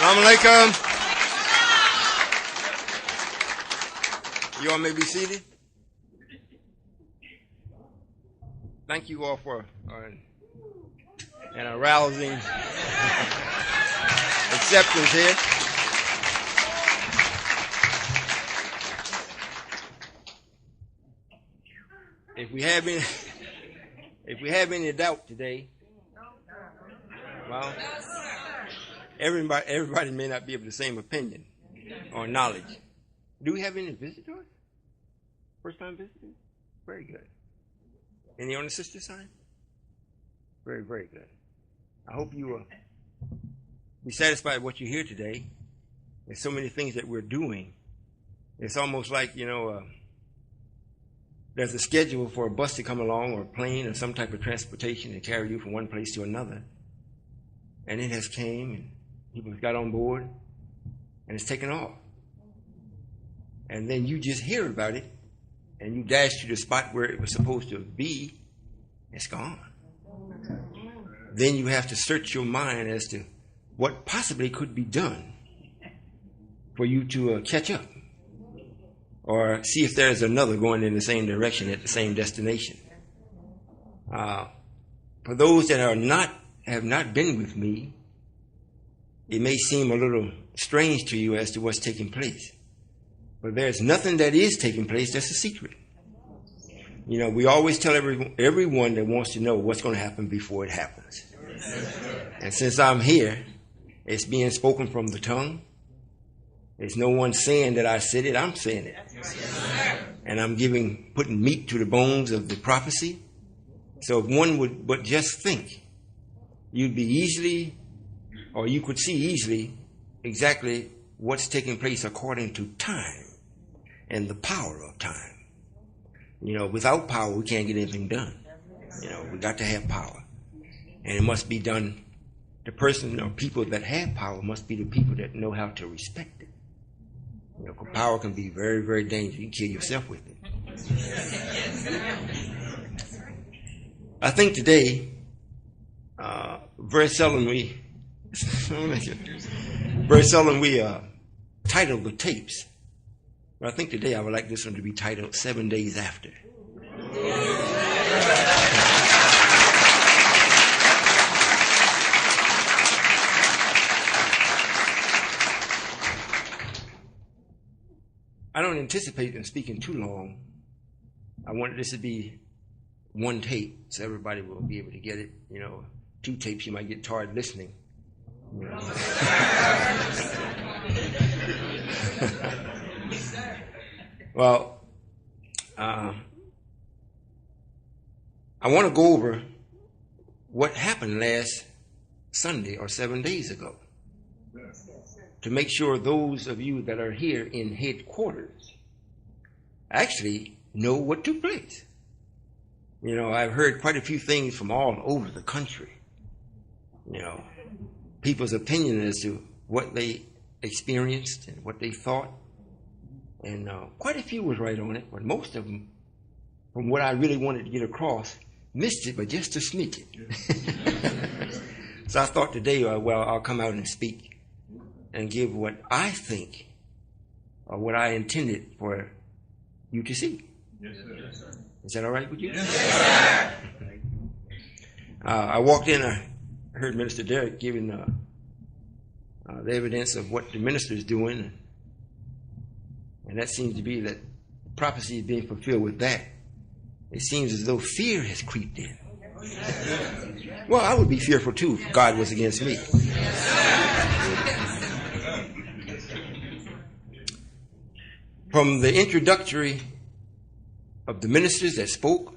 Assalamu alaikum. You all may be seated. Thank you all for an arousing acceptance here. If we have any doubt today, well, everybody may not be of the same opinion or knowledge. Do we have any visitors? First time visitors? Very good. Any on the sister side? Very, very good. I hope you will be satisfied with what you hear today. There's so many things that we're doing. It's almost like, there's a schedule for a bus to come along or a plane or some type of transportation to carry you from one place to another. And it has came and people have got on board and it's taken off. And then you just hear about it and you dash to the spot where it was supposed to be. It's gone. Then you have to search your mind as to what possibly could be done for you to catch up or see if there's another going in the same direction at the same destination. For those that have not been with me, it may seem a little strange to you as to what's taking place. But there's nothing that is taking place that's a secret. We always tell everyone that wants to know what's going to happen before it happens. And since I'm here, it's being spoken from the tongue. There's no one saying that I said it, I'm saying it. And I'm putting meat to the bones of the prophecy. So if one would but just think, you could see easily exactly what's taking place according to time and the power of time. Without power, we can't get anything done. We got to have power. And it must be done, the person or people that have power must be the people that know how to respect it. Power can be very, very dangerous. You can kill yourself with it. I think today, very seldom we title the tapes. But I think today I would like this one to be titled 7 Days After. I don't anticipate them speaking too long. I wanted this to be one tape so everybody will be able to get it. 2 tapes you might get tired listening. Well, I want to go over what happened last Sunday or 7 days ago to make sure those of you that are here in headquarters actually know what took place. I've heard quite a few things from all over the country. People's opinion as to what they experienced and what they thought. And quite a few was right on it, but most of them, from what I really wanted to get across, missed it, but just a smidgen. So I thought today, I'll come out and speak and give what I think or what I intended for you to see. Yes, sir. Is that all right with you? Yes, sir. I walked in, I heard Minister Derrick giving the evidence of what the minister is doing. And that seems to be that prophecy is being fulfilled with that. It seems as though fear has creeped in. Well, I would be fearful too if God was against me. From the introductory of the ministers that spoke,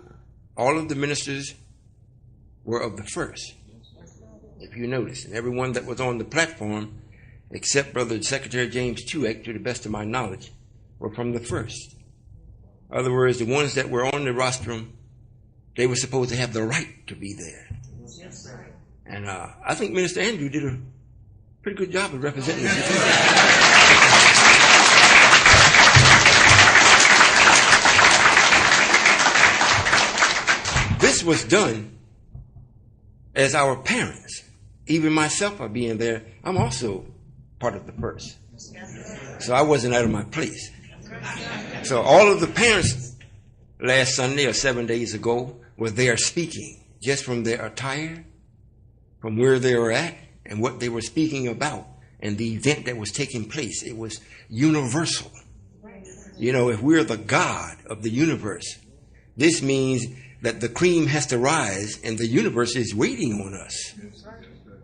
all of the ministers were of the first. If you notice, and everyone that was on the platform, except Brother Secretary James Tueck, to the best of my knowledge, were from the first. In other words, the ones that were on the rostrum, they were supposed to have the right to be there. And I think Minister Andrew did a pretty good job of representing us. This was done as our parents. Even myself, by being there, I'm also part of the purse. So I wasn't out of my place. So all of the parents last Sunday or 7 days ago were there speaking, just from their attire, from where they were at, and what they were speaking about, and the event that was taking place. It was universal. You know, if we're the God of the universe, this means that the cream has to rise and the universe is waiting on us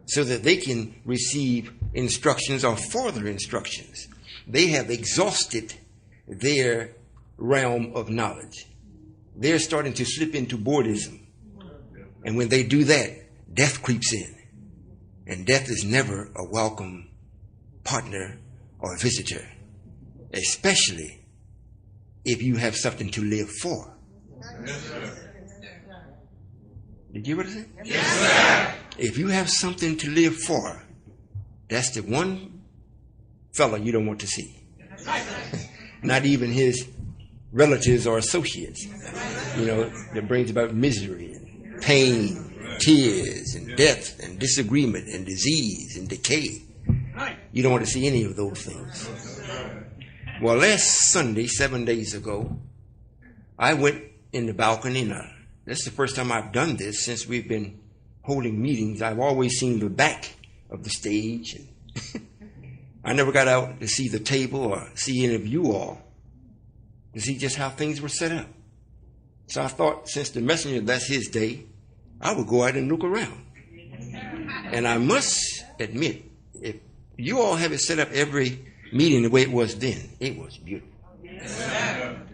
so that they can receive instructions or further instructions. They have exhausted their realm of knowledge. They're starting to slip into Buddhism. And when they do that, death creeps in. And death is never a welcome partner or visitor, especially if you have something to live for. Did you hear what I said? Yes, sir. If you have something to live for, that's the one fella you don't want to see. Not even his relatives or associates. You know, that brings about misery and pain, tears and death and disagreement and disease and decay. You don't want to see any of those things. Well, last Sunday, 7 days ago, I went in the balcony. Now, that's the first time I've done this since we've been holding meetings. I've always seen the back of the stage. And I never got out to see the table or see any of you all to see just how things were set up. So I thought, since the messenger, that's his day, I would go out and look around. And I must admit, if you all have it set up every meeting the way it was then, it was beautiful.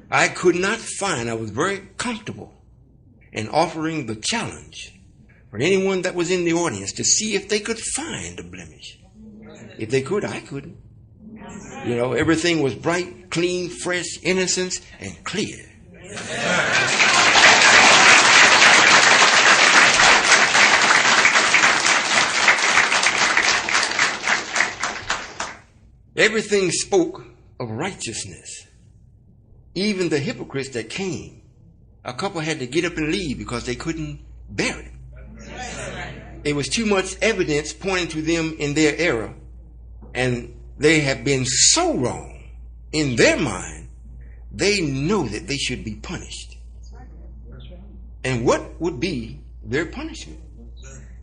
I could not find, I was very comfortable in offering the challenge for anyone that was in the audience to see if they could find a blemish. If they could, I couldn't. You know, everything was bright, clean, fresh, innocent, and clear. Everything spoke of righteousness. Even the hypocrites that came, a couple had to get up and leave because they couldn't bear it. It was too much evidence pointing to them in their error, and they have been so wrong in their mind, they know that they should be punished. And what would be their punishment?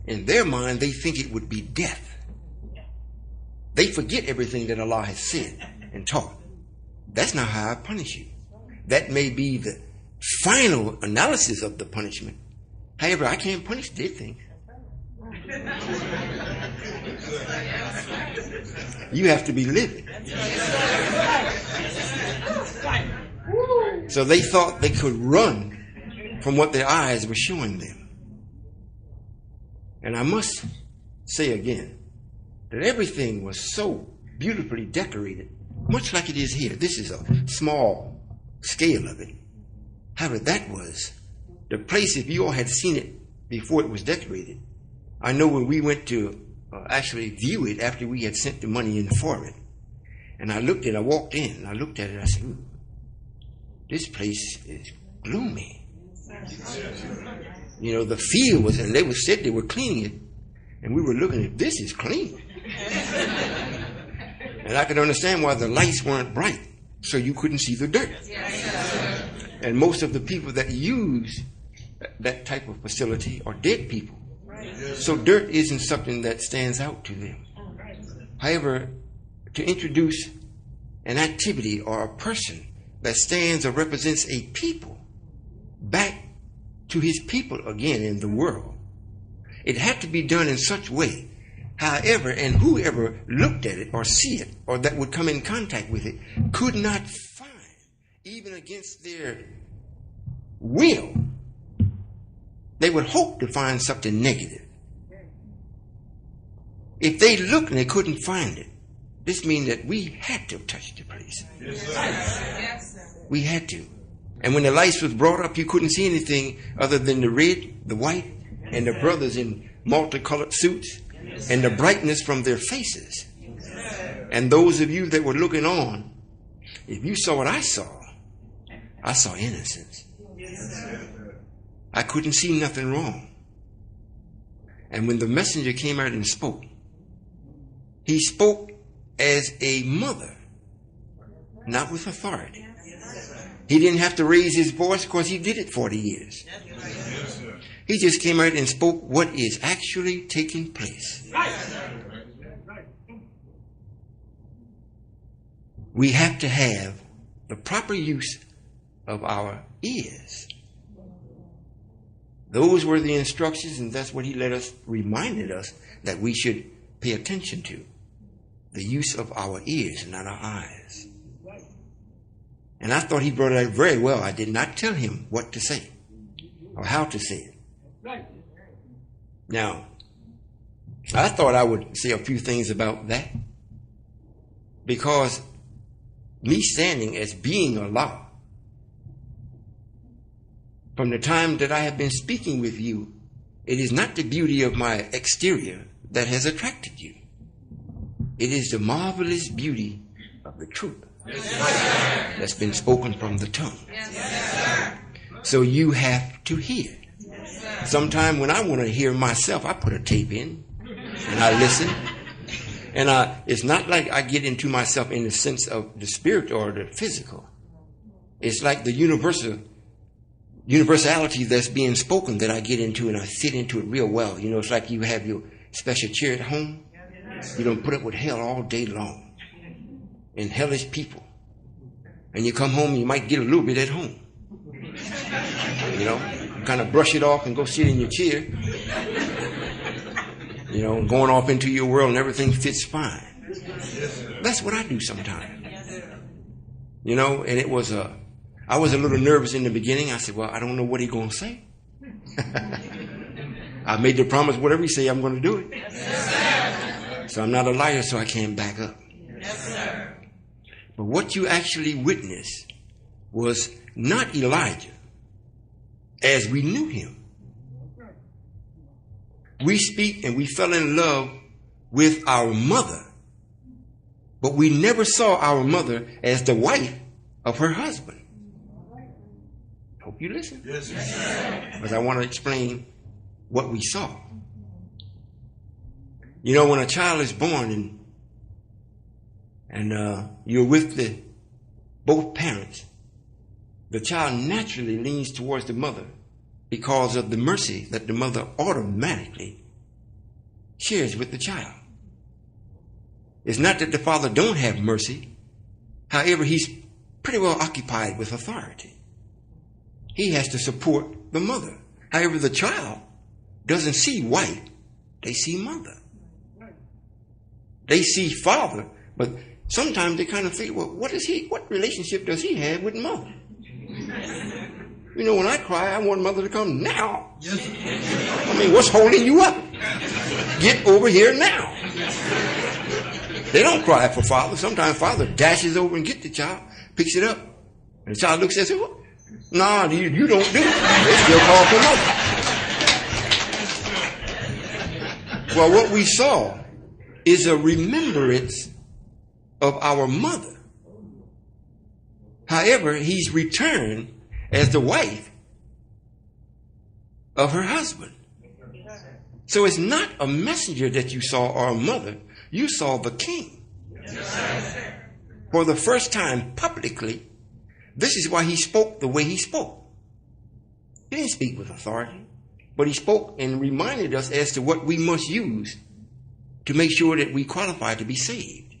In their mind, they think it would be death. They forget everything that Allah has said and taught. That's not how I punish you. That may be the final analysis of the punishment. However, I can't punish dead things. You have to be living. So they thought they could run from what their eyes were showing them. And I must say again that everything was so beautifully decorated, much like it is here. This is a small scale of it. However, that was the place, if you all had seen it before it was decorated. I know when we went to actually view it after we had sent the money in for it, and I walked in, and I looked at it, and I said, ooh, this place is gloomy. You know, the field was, and they said they were cleaning it, and we were looking at, this is clean. And I could understand why the lights weren't bright, so you couldn't see the dirt. And most of the people that use that type of facility are dead people. So dirt isn't something that stands out to them. However, to introduce an activity or a person that stands or represents a people back to his people again in the world, it had to be done in such a way. However, and whoever looked at it or see it or that would come in contact with it could not find, even against their will, they would hope to find something negative. If they looked and they couldn't find it, this means that we had to touch the place. Yes, sir. We had to. And when the lights was brought up, you couldn't see anything other than the red, the white, and the brothers in multicolored suits, and the brightness from their faces. And those of you that were looking on, if you saw what I saw innocence. I couldn't see nothing wrong. And when the messenger came out and spoke, he spoke as a mother, not with authority. He didn't have to raise his voice because he did it 40 years. He just came out and spoke what is actually taking place. We have to have the proper use of our ears. Those were the instructions, and that's what he reminded us that we should pay attention to. The use of our ears, not our eyes. And I thought he brought it out very well. I did not tell him what to say or how to say it. Now, I thought I would say a few things about that, because me standing as being Allah, from the time that I have been speaking with you, it is not the beauty of my exterior that has attracted you. It is the marvelous beauty of the truth that's been spoken from the tongue. So you have to hear. Sometime when I want to hear myself, I put a tape in and I listen. And it's not like I get into myself in the sense of the spirit or the physical. It's like the universality that's being spoken that I get into, and I fit into it real well. You know, it's like you have your special chair at home. You don't put up with hell all day long and hellish people. And you come home, you might get a little bit at home. You know, you kind of brush it off and go sit in your chair. You know, going off into your world and everything fits fine. That's what I do sometimes. You know, and I was a little nervous in the beginning. I said, well, I don't know what he's going to say. I made the promise, whatever he say, I'm going to do it. So I'm not a liar, so I can't back up. But what you actually witnessed was not Elijah as we knew him. We speak and we fell in love with our mother, but we never saw our mother as the wife of her husband. Hope you listen. Because I want to explain what we saw. You know, when a child is born and you're with both parents, the child naturally leans towards the mother because of the mercy that the mother automatically shares with the child. It's not that the father don't have mercy. However, he's pretty well occupied with authority. He has to support the mother. However, the child doesn't see wife. They see mother. They see father, but sometimes they kind of think, well, what relationship does he have with mother? You know, when I cry, I want mother to come now. I mean, what's holding you up? Get over here now. They don't cry for father. Sometimes father dashes over and gets the child, picks it up, and the child looks at him. Nah, you don't do it. They still call for mother. Well, what we saw is a remembrance of our mother. However, he's returned as the wife of her husband. So it's not a messenger that you saw or a mother. You saw the king. For the first time publicly. This is why he spoke the way he spoke. He didn't speak with authority, but he spoke and reminded us as to what we must use to make sure that we qualify to be saved.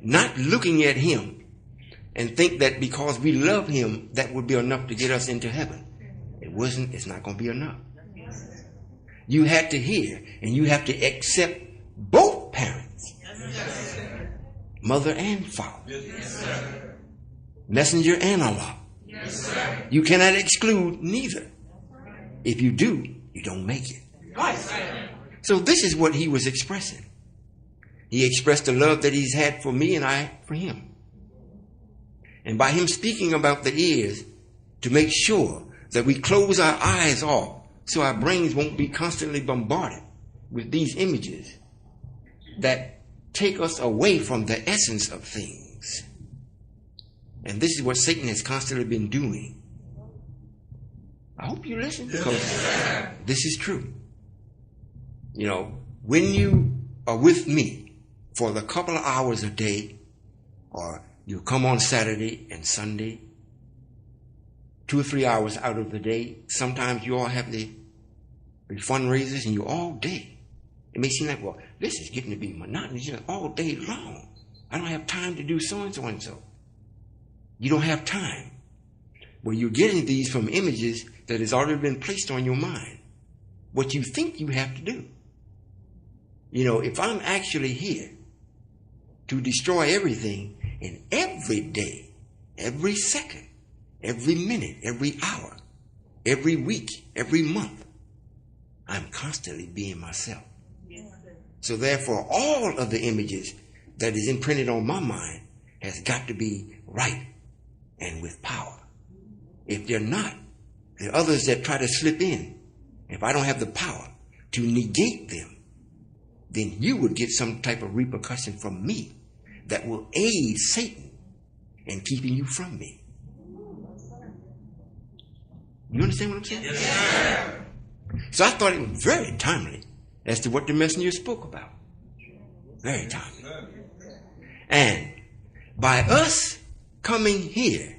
Not looking at him and think that because we love him, that would be enough to get us into heaven. It wasn't. It's not going to be enough. You had to hear and you have to accept both parents, mother and father, messenger and Allah. You cannot exclude neither. If you do, you don't make it. So this is what he was expressing. He expressed the love that he's had for me and I for him. And by him speaking about the ears, to make sure that we close our eyes off so our brains won't be constantly bombarded with these images that take us away from the essence of things. And this is what Satan has constantly been doing. I hope you listen, because this is true. You know, when you are with me, for the couple of hours a day, or you come on Saturday and Sunday, 2 or 3 hours out of the day. Sometimes you all have the fundraisers and you're all day. It may seem like, well, this is getting to be monotonous, you know, all day long. I don't have time to do so and so and so. You don't have time. Well, you're getting these from images that has already been placed on your mind. What you think you have to do. You know, if I'm actually here to destroy everything, and every day, every second, every minute, every hour, every week, every month, I'm constantly being myself. So therefore, all of the images that is imprinted on my mind has got to be right and with power. If they're not, there are others that try to slip in. If I don't have the power to negate them, then you would get some type of repercussion from me that will aid Satan in keeping you from me. You understand what I'm saying? Yes, sir. So I thought it was very timely as to what the messenger spoke about. Very timely. And by us coming here,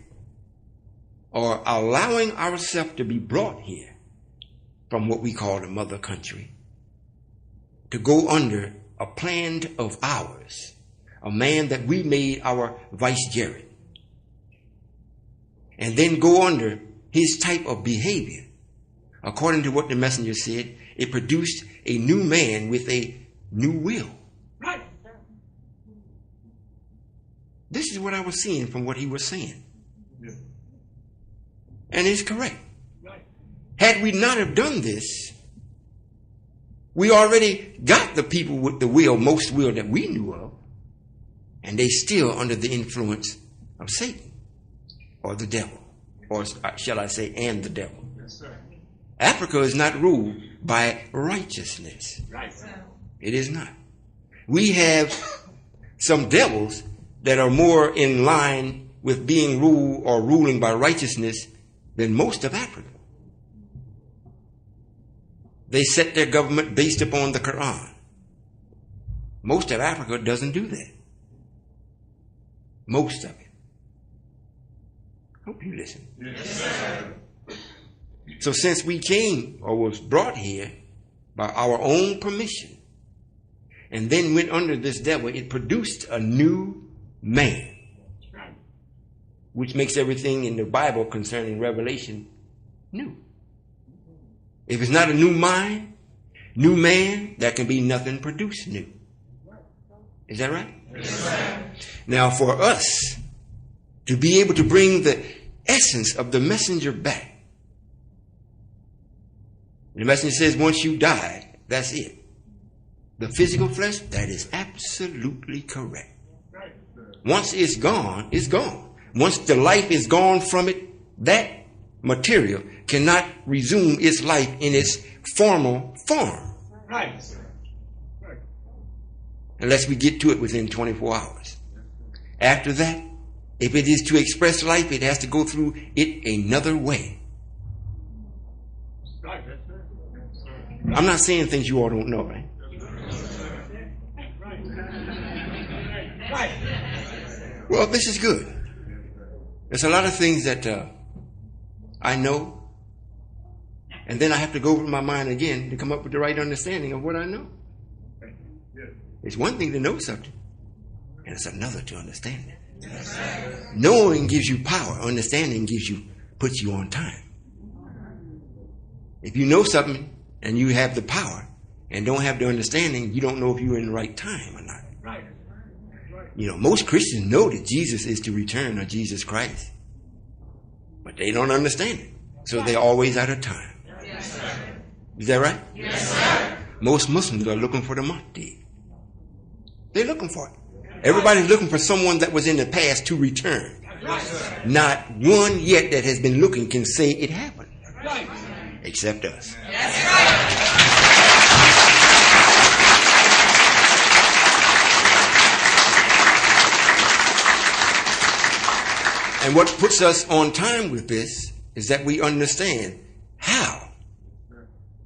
or allowing ourselves to be brought here from what we call the mother country, to go under a plan of ours, a man that we made our vicegerent, and then go under his type of behavior, according to what the messenger said, it produced a new man with a new will. Right. This is what I was seeing from what he was saying. And it's correct. Right. Had we not have done this, we already got the people with the will, most will that we knew of, and they still under the influence of Satan or the devil, or shall I say, and the devil. Yes, sir. Africa is not ruled by righteousness. Right, sir. It is not. We have some devils that are more in line with being ruled or ruling by righteousness than most of Africa. They set their government based upon the Quran. Most of Africa doesn't do that. Most of it. Hope you listen. Yes, sir. So since we came or was brought here by our own permission and then went under this devil, it produced a new man, which makes everything in the Bible concerning Revelation new. If it's not a new mind, new man, there can be nothing produced new. Is that right? Yes, sir. Now for us to be able to bring the essence of the messenger back, the messenger says once you die, that's it. The physical flesh, that is absolutely correct. Once it's gone, it's gone. Once the life is gone from it, that material cannot resume its life in its formal form. Right. Unless we get to it within 24 hours. After that, if it is to express life, it has to go through it another way. Right. I'm not saying things you all don't know, right? Right. Well, this is good. There's a lot of things that I know, and then I have to go over my mind again to come up with the right understanding of what I know. It's one thing to know something, and it's another to understand it. Knowing gives you power. Understanding puts you on time. If you know something and you have the power and don't have the understanding, you don't know if you're in the right time or not. Right. You know, most Christians know that Jesus is to return, or Jesus Christ, but they don't understand it. So they're always out of time. Yes, sir. Is that right? Yes, sir. Most Muslims are looking for the Mahdi. They're looking for it. Everybody's looking for someone that was in the past to return. Right, sir. Not one yet that has been looking can say it happened, Right. except us. That's right. And what puts us on time with this is that we understand how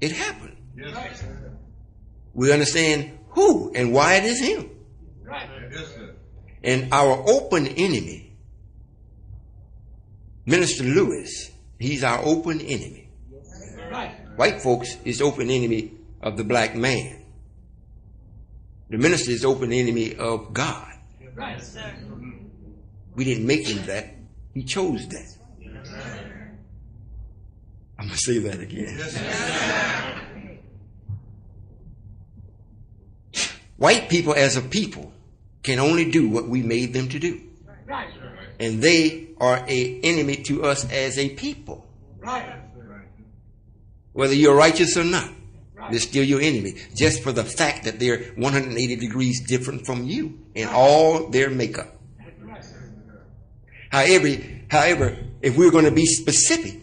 it happened. Yes, sir. We understand who and why it is him. Yes, sir. And our open enemy, Minister Lewis, he's our open enemy. White folks is open enemy of the black man. The minister is open enemy of God. We didn't make him that. He chose that. I'm going to say that again. White people as a people can only do what we made them to do. And they are an enemy to us as a people. Whether you're righteous or not, they're still your enemy. Just for the fact that they're 180 degrees different from you in all their makeup. However, if we're going to be specific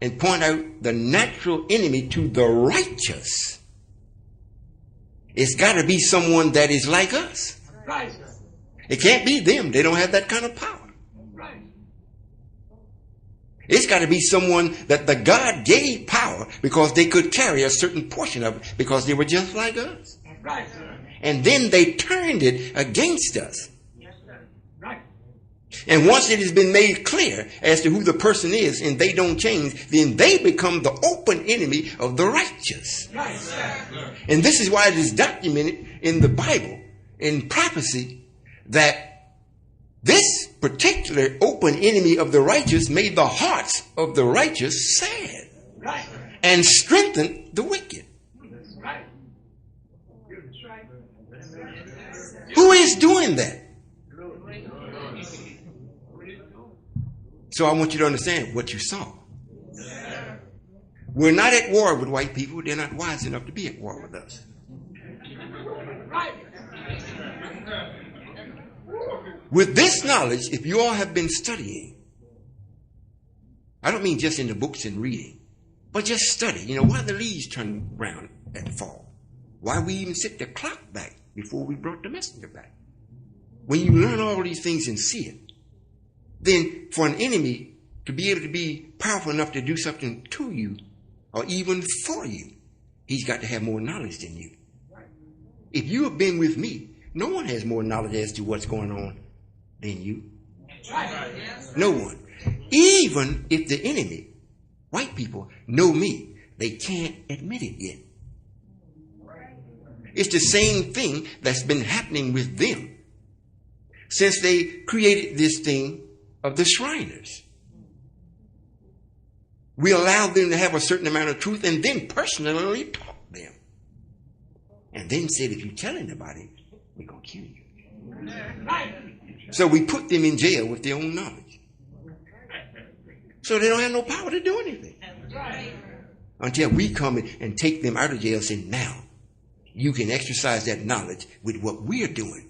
and point out the natural enemy to the righteous, it's got to be someone that is like us. It can't be them. They don't have that kind of power. It's got to be someone that the God gave power because they could carry a certain portion of it because they were just like us. And then they turned it against us. And once it has been made clear as to who the person is and they don't change, then they become the open enemy of the righteous. And this is why it is documented in the Bible, in prophecy, that this particular open enemy of the righteous made the hearts of the righteous sad and strengthened the wicked. Who is doing that? So I want you to understand what you saw. We're not at war with white people. They're not wise enough to be at war with us. With this knowledge, if you all have been studying, I don't mean just in the books and reading, but just study. You know, why the leaves turn round at the fall? Why we even set the clock back before we brought the messenger back? When you learn all these things and see it, then for an enemy to be able to be powerful enough to do something to you or even for you, he's got to have more knowledge than you. If you have been with me, no one has more knowledge as to what's going on than you. No one. Even if the enemy, white people, know me, they can't admit it yet. It's the same thing that's been happening with them since they created this thing of the Shriners. We allowed them to have a certain amount of truth and then personally taught them. And then said, if you tell anybody, we're going to kill you. So we put them in jail with their own knowledge. So they don't have no power to do anything. Until we come in and take them out of jail and say, now, you can exercise that knowledge with what we're doing.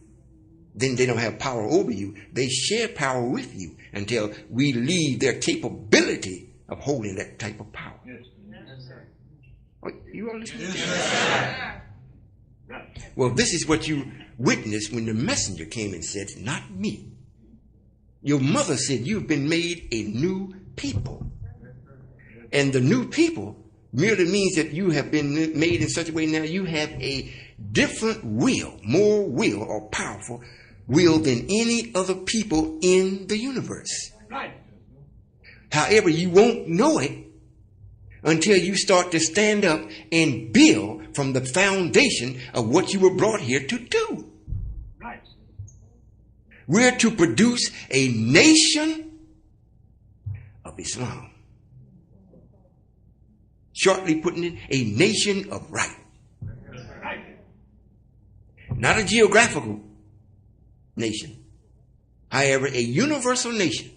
Then they don't have power over you. They share power with you until we leave their capability of holding that type of power. Oh, you all listening? Well, this is what you witnessed when the messenger came and said, not me. Your mother said you've been made a new people. And the new people merely means that you have been made in such a way now you have a different will, more will or powerful will than any other people in the universe. However, you won't know it until you start to stand up and build from the foundation of what you were brought here to do. We're to produce a nation of Islam. Shortly putting it, a nation of right. Not a geographical nation. However, a universal nation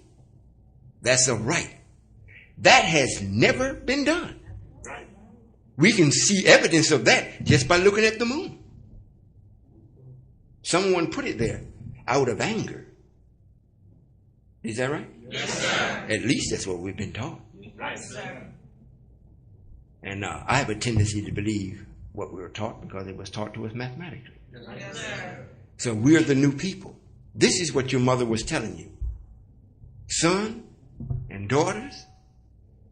that's of right. That has never been done. We can see evidence of that just by looking at the moon. Someone put it there out of anger. Is that right? Yes, sir. At least that's what we've been taught. Right, sir. And I have a tendency to believe what we were taught because it was taught to us mathematically. Yes, sir. So we're the new people. This is what your mother was telling you. Son and daughters,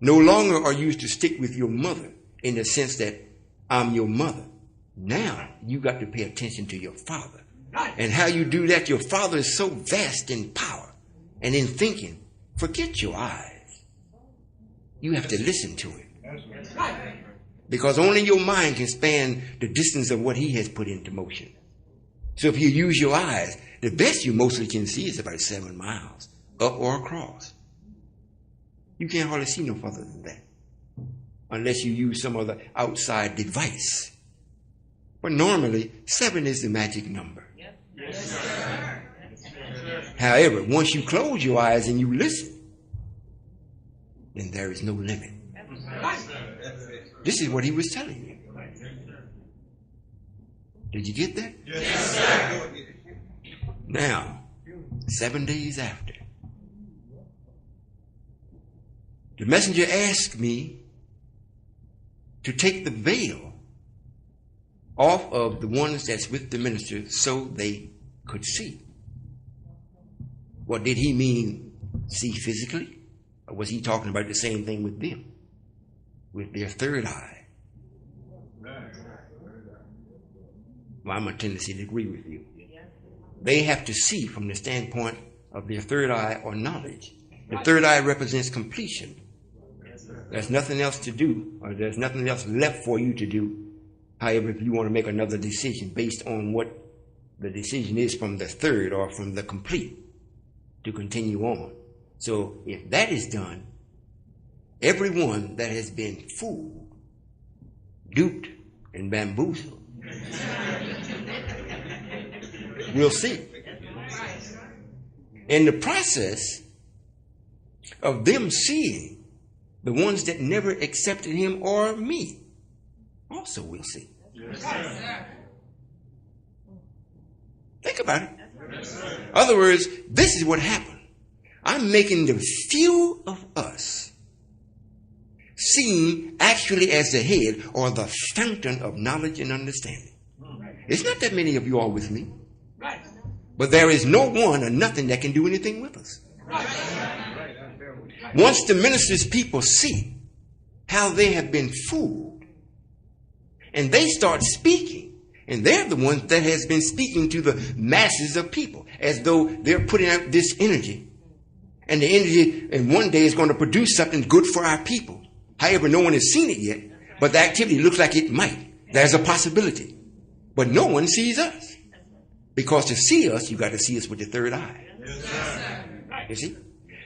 no longer are you to stick with your mother in the sense that I'm your mother. Now you got to pay attention to your father And how you do that, your Father is so vast in power and in thinking. Forget your eyes. You have to listen to it. Because only your mind can span the distance of what he has put into motion. So if you use your eyes, the best you mostly can see is about 7 miles, up or across. You can't hardly see no further than that, unless you use some other outside device. But normally, 7 is the magic number. Yes, sir. However, once you close your eyes and you listen, then there is no limit. This is what he was telling you. Did you get that? Yes, sir. Now, 7 days after, the messenger asked me to take the veil off of the ones that's with the minister so they could see. What did he mean, see physically? Or was he talking about the same thing with them? With their third eye? Well, I'm a tendency to agree with you. They have to see from the standpoint of their third eye or knowledge. The third eye represents completion. There's nothing else to do, or there's nothing else left for you to do. However, if you want to make another decision based on what the decision is from the third or from the complete, to continue on. So if that is done, everyone that has been fooled, duped, and bamboozled will see. In the process of them seeing, the ones that never accepted him or me also will see. Think about it. In other words, this is what happened. I'm making the few of us seen actually as the head or the fountain of knowledge and understanding. It's not that many of you are with me. But there is no one or nothing that can do anything with us. Once the minister's people see how they have been fooled, and they start speaking, and they're the ones that has been speaking to the masses of people, as though they're putting out this energy, and the energy, and one day is going to produce something good for our people. However, no one has seen it yet, but the activity looks like it might. There's a possibility. But no one sees us. Because to see us, you got to see us with the third eye. You see?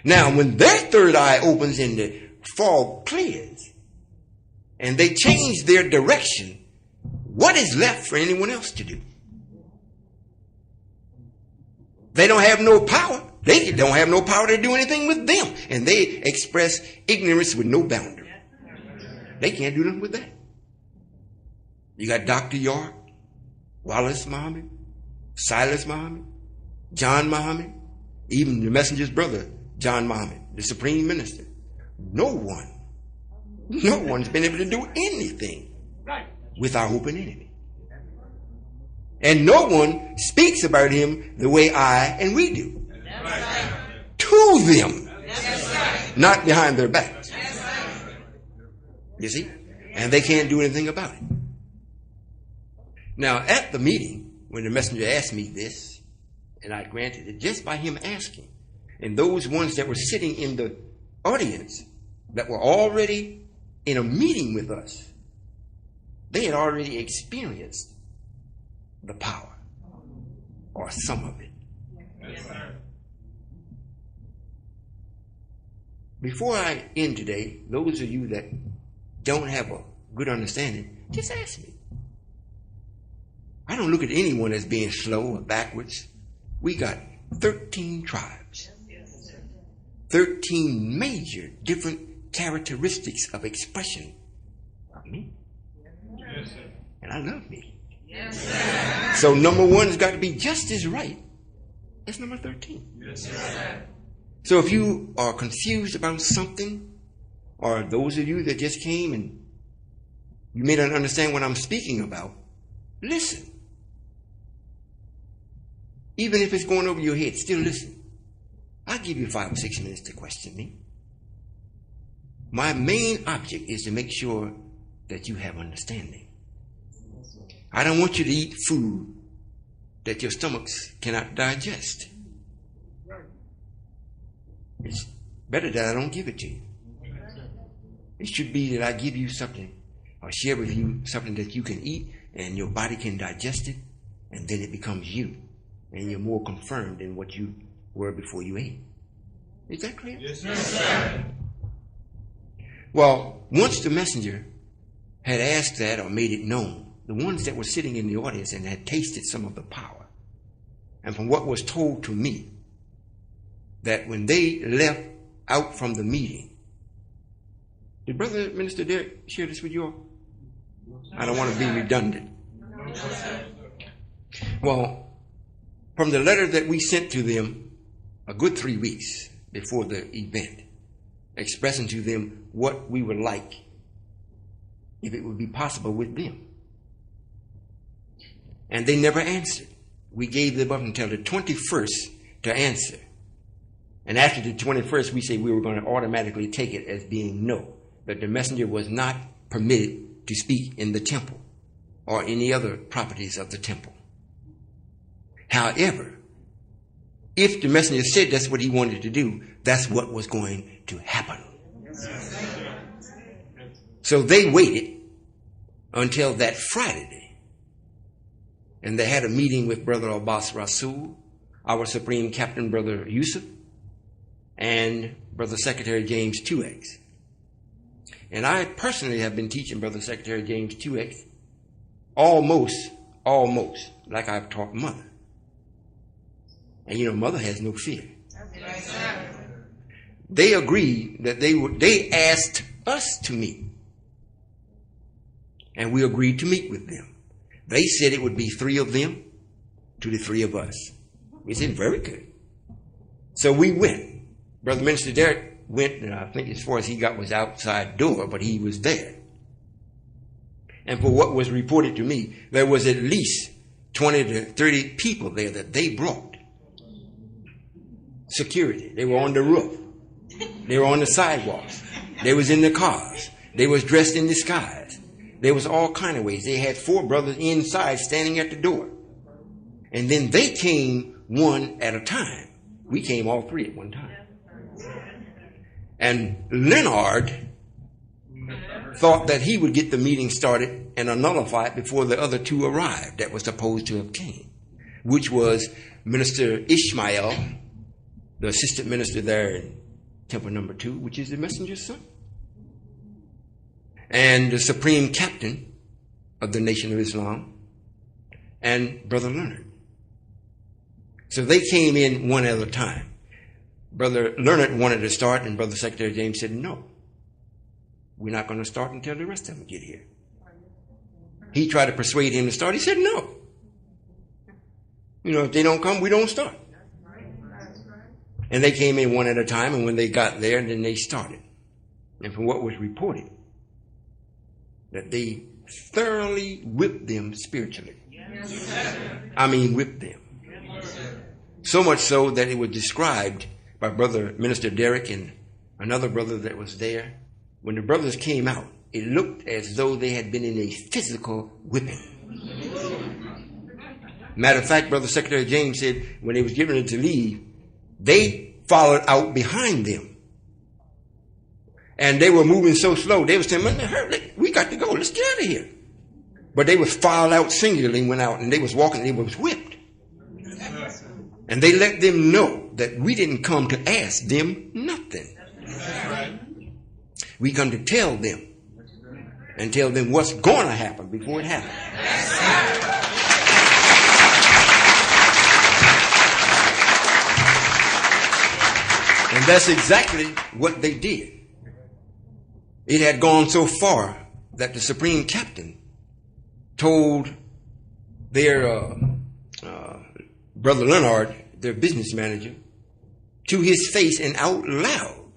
Now, when their third eye opens and the fog clears, and they change their direction, what is left for anyone else to do? They don't have no power. They don't have no power to do anything with them. And they express ignorance with no boundary. They can't do nothing with that. You got Dr. York, Wallace Muhammad, Silas Muhammad, John Muhammad, even the messenger's brother, John Muhammad, the supreme minister. No one's been able to do anything with our open enemy. And no one speaks about him the way I and we do. To them. Not behind their backs. You see? And they can't do anything about it. Now, at the meeting, when the messenger asked me this, and I granted it just by him asking, and those ones that were sitting in the audience that were already in a meeting with us, they had already experienced the power, or some of it. Before I end today, those of you that don't have a good understanding, just ask me. I don't look at anyone as being slow or backwards. We got 13 tribes, 13 major different characteristics of expression of me. And I love me. So number one has got to be just as right as number 13. So if you are confused about something, or those of you that just came and you may not understand what I'm speaking about, listen. Even if it's going over your head, still listen. I'll give you 5 or 6 minutes to question me. My main object is to make sure that you have understanding. I don't want you to eat food that your stomachs cannot digest. It's better that I don't give it to you. It should be that I give you something or share with you something that you can eat and your body can digest it, and then it becomes you. And you're more confirmed than what you were before you ate. Is that clear? Yes, sir. Well, once the messenger had asked that or made it known, the ones that were sitting in the audience and had tasted some of the power, and from what was told to me, that when they left out from the meeting, did Brother Minister Derek share this with you all? I don't want to be redundant. Well, from the letter that we sent to them a good 3 weeks before the event, expressing to them what we would like, if it would be possible with them. And they never answered. We gave them up until the 21st to answer. And after the 21st, we said we were going to automatically take it as being no, that the messenger was not permitted to speak in the temple or any other properties of the temple. However, if the messenger said that's what he wanted to do, that's what was going to happen. So they waited until that Friday, and they had a meeting with Brother Abbas Rasul, our Supreme Captain, Brother Yusuf, and Brother Secretary James 2X. And I personally have been teaching Brother Secretary James 2X almost like I've taught Mother. And you know, Mother has no fear. They agreed that they asked us to meet. And we agreed to meet with them. They said it would be 3 of them to the 3 of us. We said, very good. So we went. Brother Minister Derek went, and I think as far as he got was outside door, but he was there. And for what was reported to me, there was at least 20 to 30 people there that they brought. Security. They were on the roof. They were on the sidewalks. They was in the cars. They was dressed in disguise. There was all kind of ways. They had 4 brothers inside standing at the door. And then they came one at a time. We came all 3 at one time. And Leonard thought that he would get the meeting started and nullify it before the other 2 arrived that was supposed to have came, which was Minister Ishmael, the assistant minister there in Temple number 2, which is the messenger's son, and the Supreme Captain of the Nation of Islam, and Brother Leonard. So they came in one at a time. Brother Leonard wanted to start, and Brother Secretary James said, no, we're not going to start until the rest of them get here. He tried to persuade him to start. He said, no. You know, if they don't come, we don't start. And they came in one at a time, and when they got there, then they started. And from what was reported, that they thoroughly whipped them spiritually. I mean, whipped them. So much so that it was described by Brother Minister Derek and another brother that was there. When the brothers came out, it looked as though they had been in a physical whipping. Matter of fact, Brother Secretary James said when they was getting ready to leave, they followed out behind them. And they were moving so slow, they were saying, man, we got to go, let's get out of here. But they was filed out singularly, went out, and they was walking, they was whipped. And they let them know that we didn't come to ask them nothing. We come to tell them and tell them what's going to happen before it happens. And that's exactly what they did. It had gone so far that the Supreme Captain told their Brother Leonard, their business manager, to his face and out loud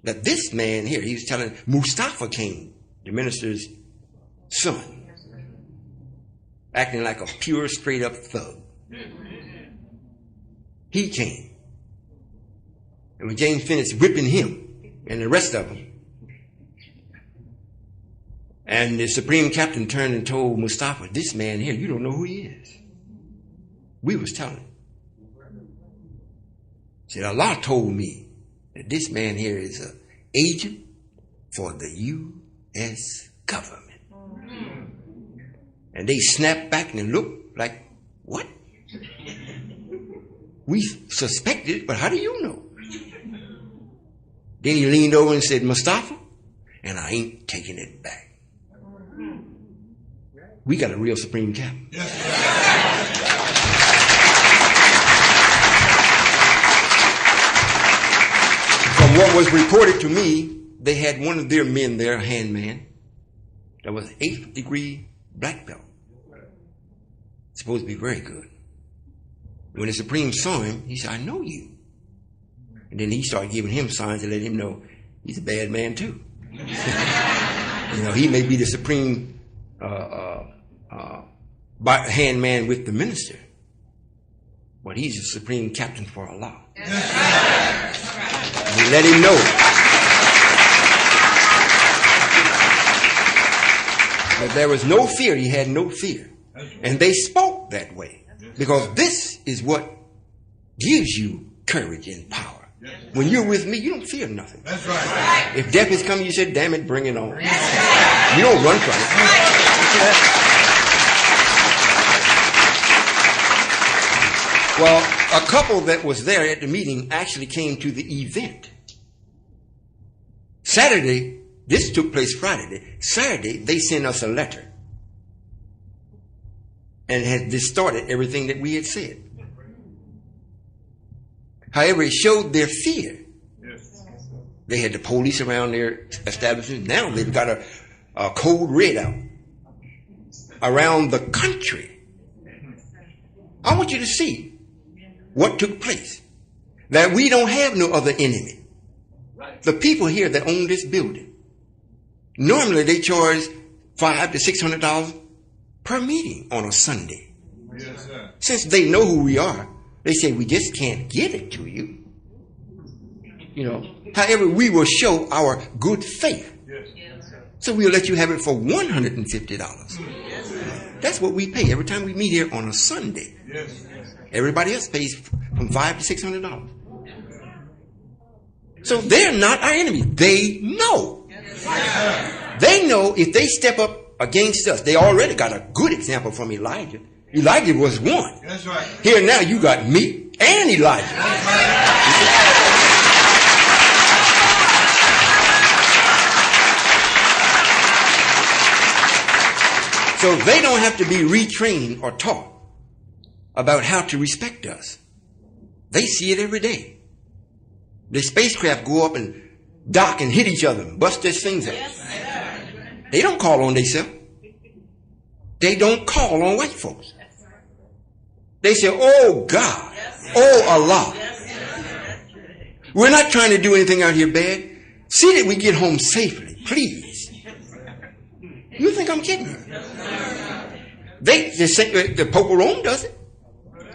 that this man here, he was telling Mustafa came, the minister's son, acting like a pure, straight up thug. He came. And when James finished whipping him and the rest of them, and the Supreme Captain turned and told Mustafa, this man here, you don't know who he is. we was telling him. Said, Allah told me that this man here is an agent for the U.S. government. And they snapped back and looked like, what? We suspected it, but how do you know? Then he leaned over and said, Mustafa, and I ain't taking it back. We got a real supreme captain. From what was reported to me, they had one of their men there, a handman, that was 8th degree black belt. Supposed to be very good. When the Supreme saw him, he said, I know you. And then he started giving him signs to let him know he's a bad man too. You know, he may be the Supreme handman with the minister, but he's the Supreme captain for Allah. And he let him know that there was no fear. He had no fear. And they spoke that way because this is what gives you courage and power. When you're with me, you don't fear nothing. That's right. If death is coming, you say, damn it, bring it on. You don't run from it. Well, a couple that was there at the meeting actually came to the event. Saturday, this took place Friday. Saturday, they sent us a letter and had distorted everything that we had said. However, it showed their fear. They had the police around their establishment. Now they've got a code red out around the country. I want you to see what took place. That we don't have no other enemy. The people here that own this building, normally they charge $500 to $600 per meeting on a Sunday. Yes, sir. Since they know who we are, they say we just can't give it to you. You know. However, we will show our good faith. Yes. So we'll let you have it for $150. That's what we pay every time we meet here on a Sunday. Yes. Everybody else pays from $500 to $600. So they're not our enemy. They know. They know if they step up against us, they already got a good example from Elijah. Elijah was one. That's right. Here now you got me and Elijah. So they don't have to be retrained or taught about how to respect us. They see it every day. The spacecraft go up and dock and hit each other and bust their things out. They don't call on themselves. They don't call on white folks. They say, oh God, oh Allah. We're not trying to do anything out here bad. See that we get home safely, please. You think I'm kidding you? The Pope of Rome does it.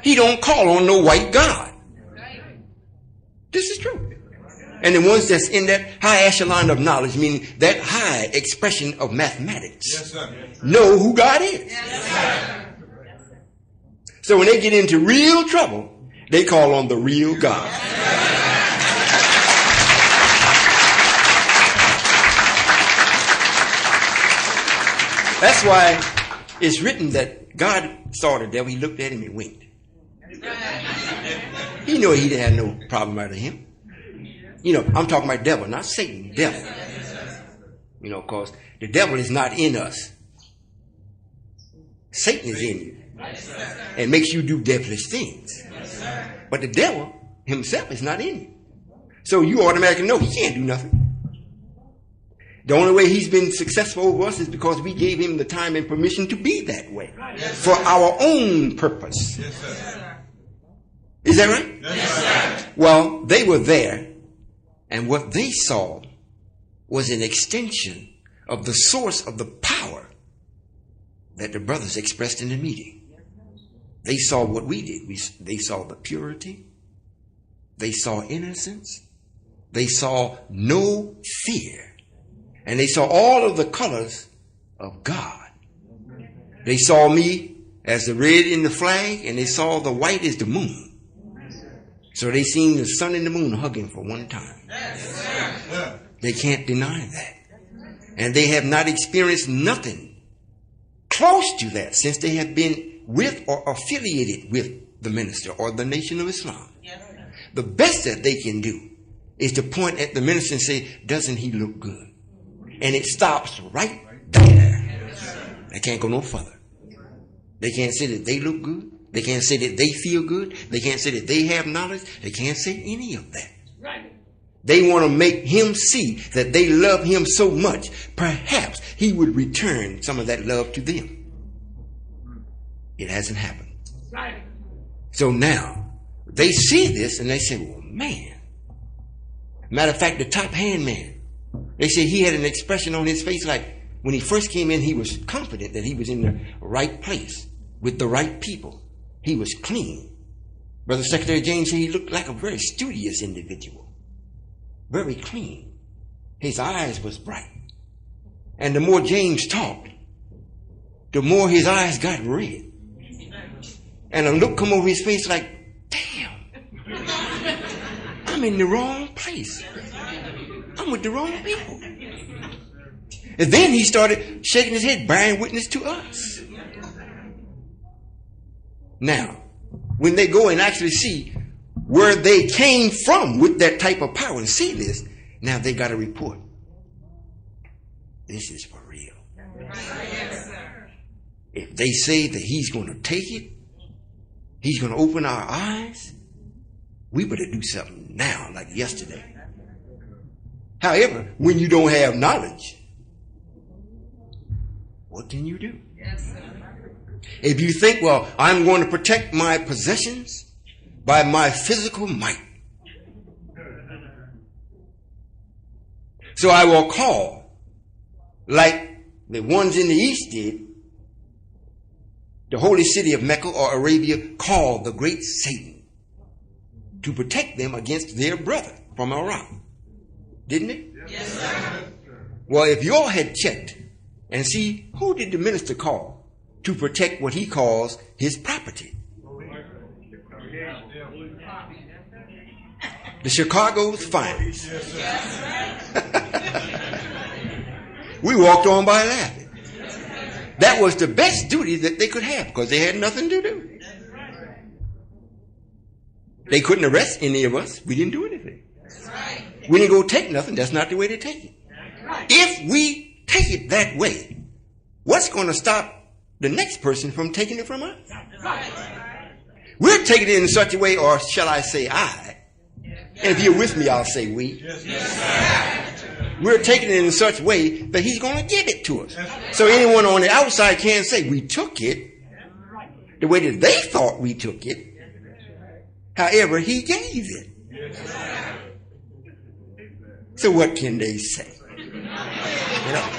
He don't call on no white God. This is true. And the ones that's in that high echelon of knowledge, meaning that high expression of mathematics, know who God is. So when they get into real trouble, they call on the real God. That's why it's written that God saw the devil, he looked at him and winked. He knew he didn't have no problem out of him. You know, I'm talking about devil, not Satan, devil. You know, because the devil is not in us. Satan is in you and makes you do devilish things. But the devil himself is not in you. So you automatically know he can't do nothing. The only way he's been successful over us is because we gave him the time and permission to be that way for our own purpose. Is that right? Well, they were there, and what they saw was an extension of the source of the power that the brothers expressed in the meeting. They saw what we did. They saw the purity. They saw innocence. They saw no fear. And they saw all of the colors of God. They saw me as the red in the flag, and they saw the white as the moon. So they seen the sun and the moon hugging for one time. They can't deny that. And they have not experienced nothing close to that since they have been with or affiliated with the minister or the Nation of Islam. The best that they can do is to point at the minister and say, doesn't he look good? And it stops right there. They can't go no further. They can't say that they look good. They can't say that they feel good. They can't say that they have knowledge. They can't say any of that. They want to make him see that they love him so much, perhaps he would return some of that love to them. It hasn't happened. So now, they see this and they say, well, man. Matter of fact, the top hand man, they say he had an expression on his face like when he first came in, he was confident that he was in the right place with the right people. He was clean. Brother Secretary James said he looked like a very studious individual. Very clean. His eyes was bright. And the more James talked, the more his eyes got red. And a look come over his face like, damn, I'm in the wrong place. I'm with the wrong people. And then he started shaking his head, bearing witness to us. Now, when they go and actually see where they came from with that type of power and see this, now they got a report. This is for real. If they say that he's going to take it, he's going to open our eyes, we better do something now, like yesterday. However, when you don't have knowledge, what can you do? If you think, well, I'm going to protect my possessions by my physical might, so I will call, like the ones in the East did, the holy city of Mecca or Arabia called the great Satan to protect them against their brother from Iraq. Didn't it? Yes, sir. Well, if you all had checked and see who did the minister call to protect what he calls his property? The Chicago's finest. We walked on by laughing. That was the best duty that they could have because they had nothing to do. They couldn't arrest any of us. We didn't do anything. We didn't go take nothing. That's not the way to take it. If we take it that way, what's going to stop the next person from taking it from us? We're taking it in such a way, or shall I say I? And if you're with me, I'll say we. We're taking it in such a way that he's going to give it to us. So anyone on the outside can't say we took it the way that they thought we took it. However, he gave it. So what can they say? You know.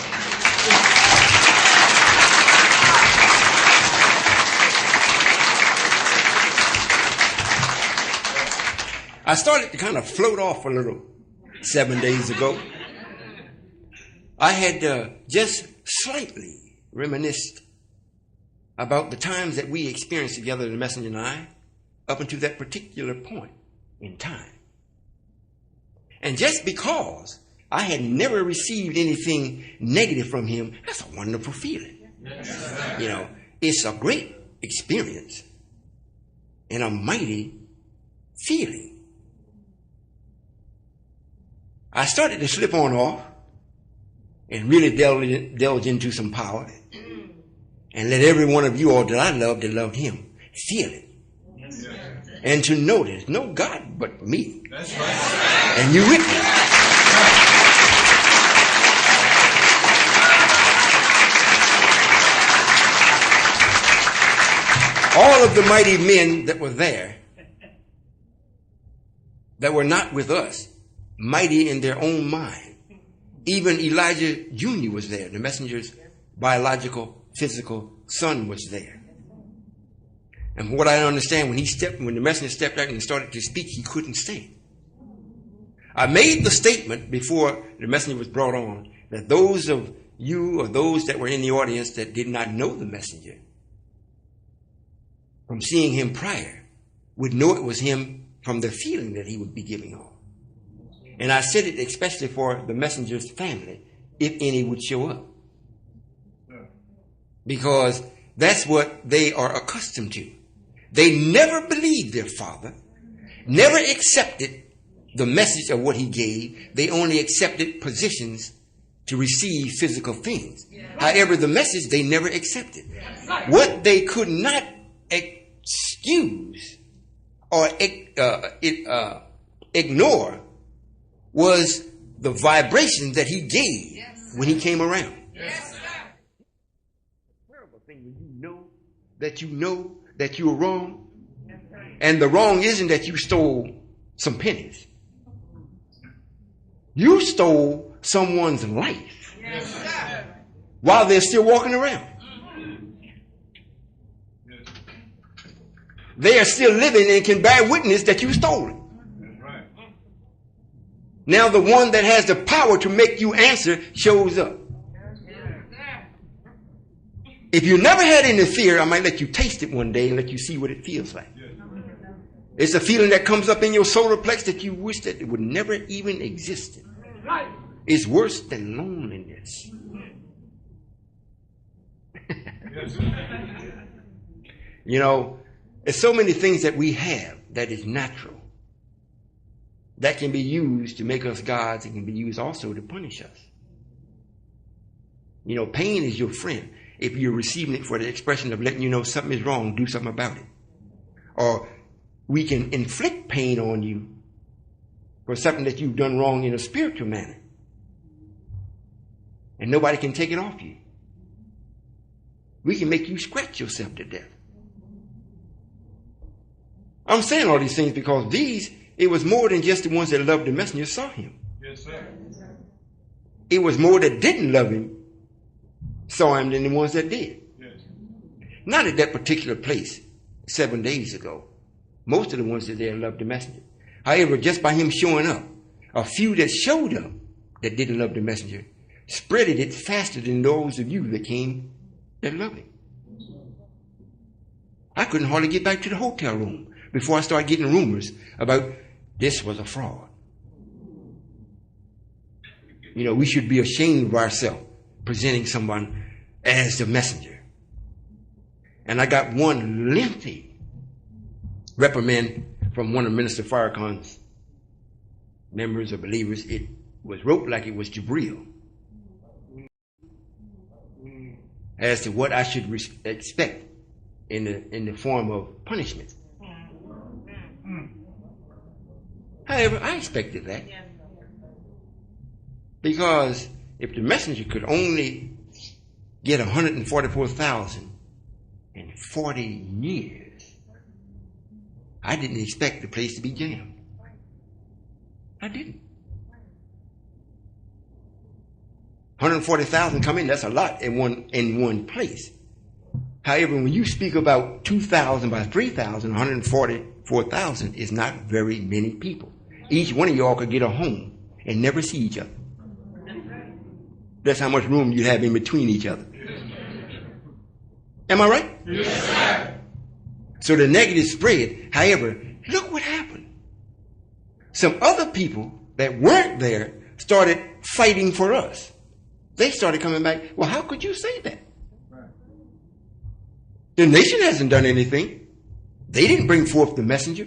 I started to kind of float off a little 7 days ago. I had just slightly reminisced about the times that we experienced together, the messenger and I, up until that particular point in time. And just because I had never received anything negative from him, that's a wonderful feeling. You know, it's a great experience and a mighty feeling. I started to slip on off and really delve into some power and let every one of you all that I loved that loved him feel it. And to know there's no God but me. That's right. And you with me. All of the mighty men that were there, that were not with us, mighty in their own mind. Even Elijah Jr. was there. The messenger's biological, physical son was there. And from what I understand, when the messenger stepped out and started to speak, he couldn't stay. I made the statement before the messenger was brought on that those of you or those that were in the audience that did not know the messenger from seeing him prior would know it was him from the feeling that he would be giving off. And I said it especially for the messenger's family, if any would show up. Because that's what they are accustomed to. They never believed their father, never accepted the message of what he gave. They only accepted positions to receive physical things. However, the message they never accepted. What they could not excuse or ignore was the vibration that he gave when he came around. Terrible thing when you know that you are wrong, and the wrong isn't that you stole some pennies. You stole someone's life while they're still walking around. They are still living and can bear witness that you stole it. Now the one that has the power to make you answer shows up. If you never had any fear, I might let you taste it one day and let you see what it feels like. It's a feeling that comes up in your solar plex that you wish that it would never even exist. It's worse than loneliness. You know, there's so many things that we have that is natural, that can be used to make us gods and can be used also to punish us. You know, pain is your friend. If you're receiving it for the expression of letting you know something is wrong, do something about it. Or we can inflict pain on you for something that you've done wrong in a spiritual manner. And nobody can take it off you. We can make you scratch yourself to death. I'm saying all these things because it was more than just the ones that loved the messenger saw him. Yes, sir. It was more that didn't love him saw him than the ones that did. Yes. Not at that particular place 7 days ago. Most of the ones that there loved the messenger. However, just by him showing up, a few that showed up that didn't love the messenger spreaded it faster than those of you that came that loved him. I couldn't hardly get back to the hotel room before I started getting rumors about this was a fraud. You know, we should be ashamed of ourselves presenting someone as the messenger. And I got one lengthy reprimand from one of Minister Farrakhan's members or believers. It was wrote like it was Jabril as to what I should expect in the form of punishment. However, I expected that. Because if the messenger could only get 144,000 in 40 years, I didn't expect the place to be jammed. I didn't. 140,000 come in, that's a lot in one place. However, when you speak about 2,000 by 3,000, 144,000 is not very many people. Each one of y'all could get a home and never see each other. That's how much room you have in between each other. Am I right? Yes, sir. So the negative spread. However, look what happened. Some other people that weren't there started fighting for us. They started coming back. Well, how could you say that? Right. The nation hasn't done anything. They didn't bring forth the messenger.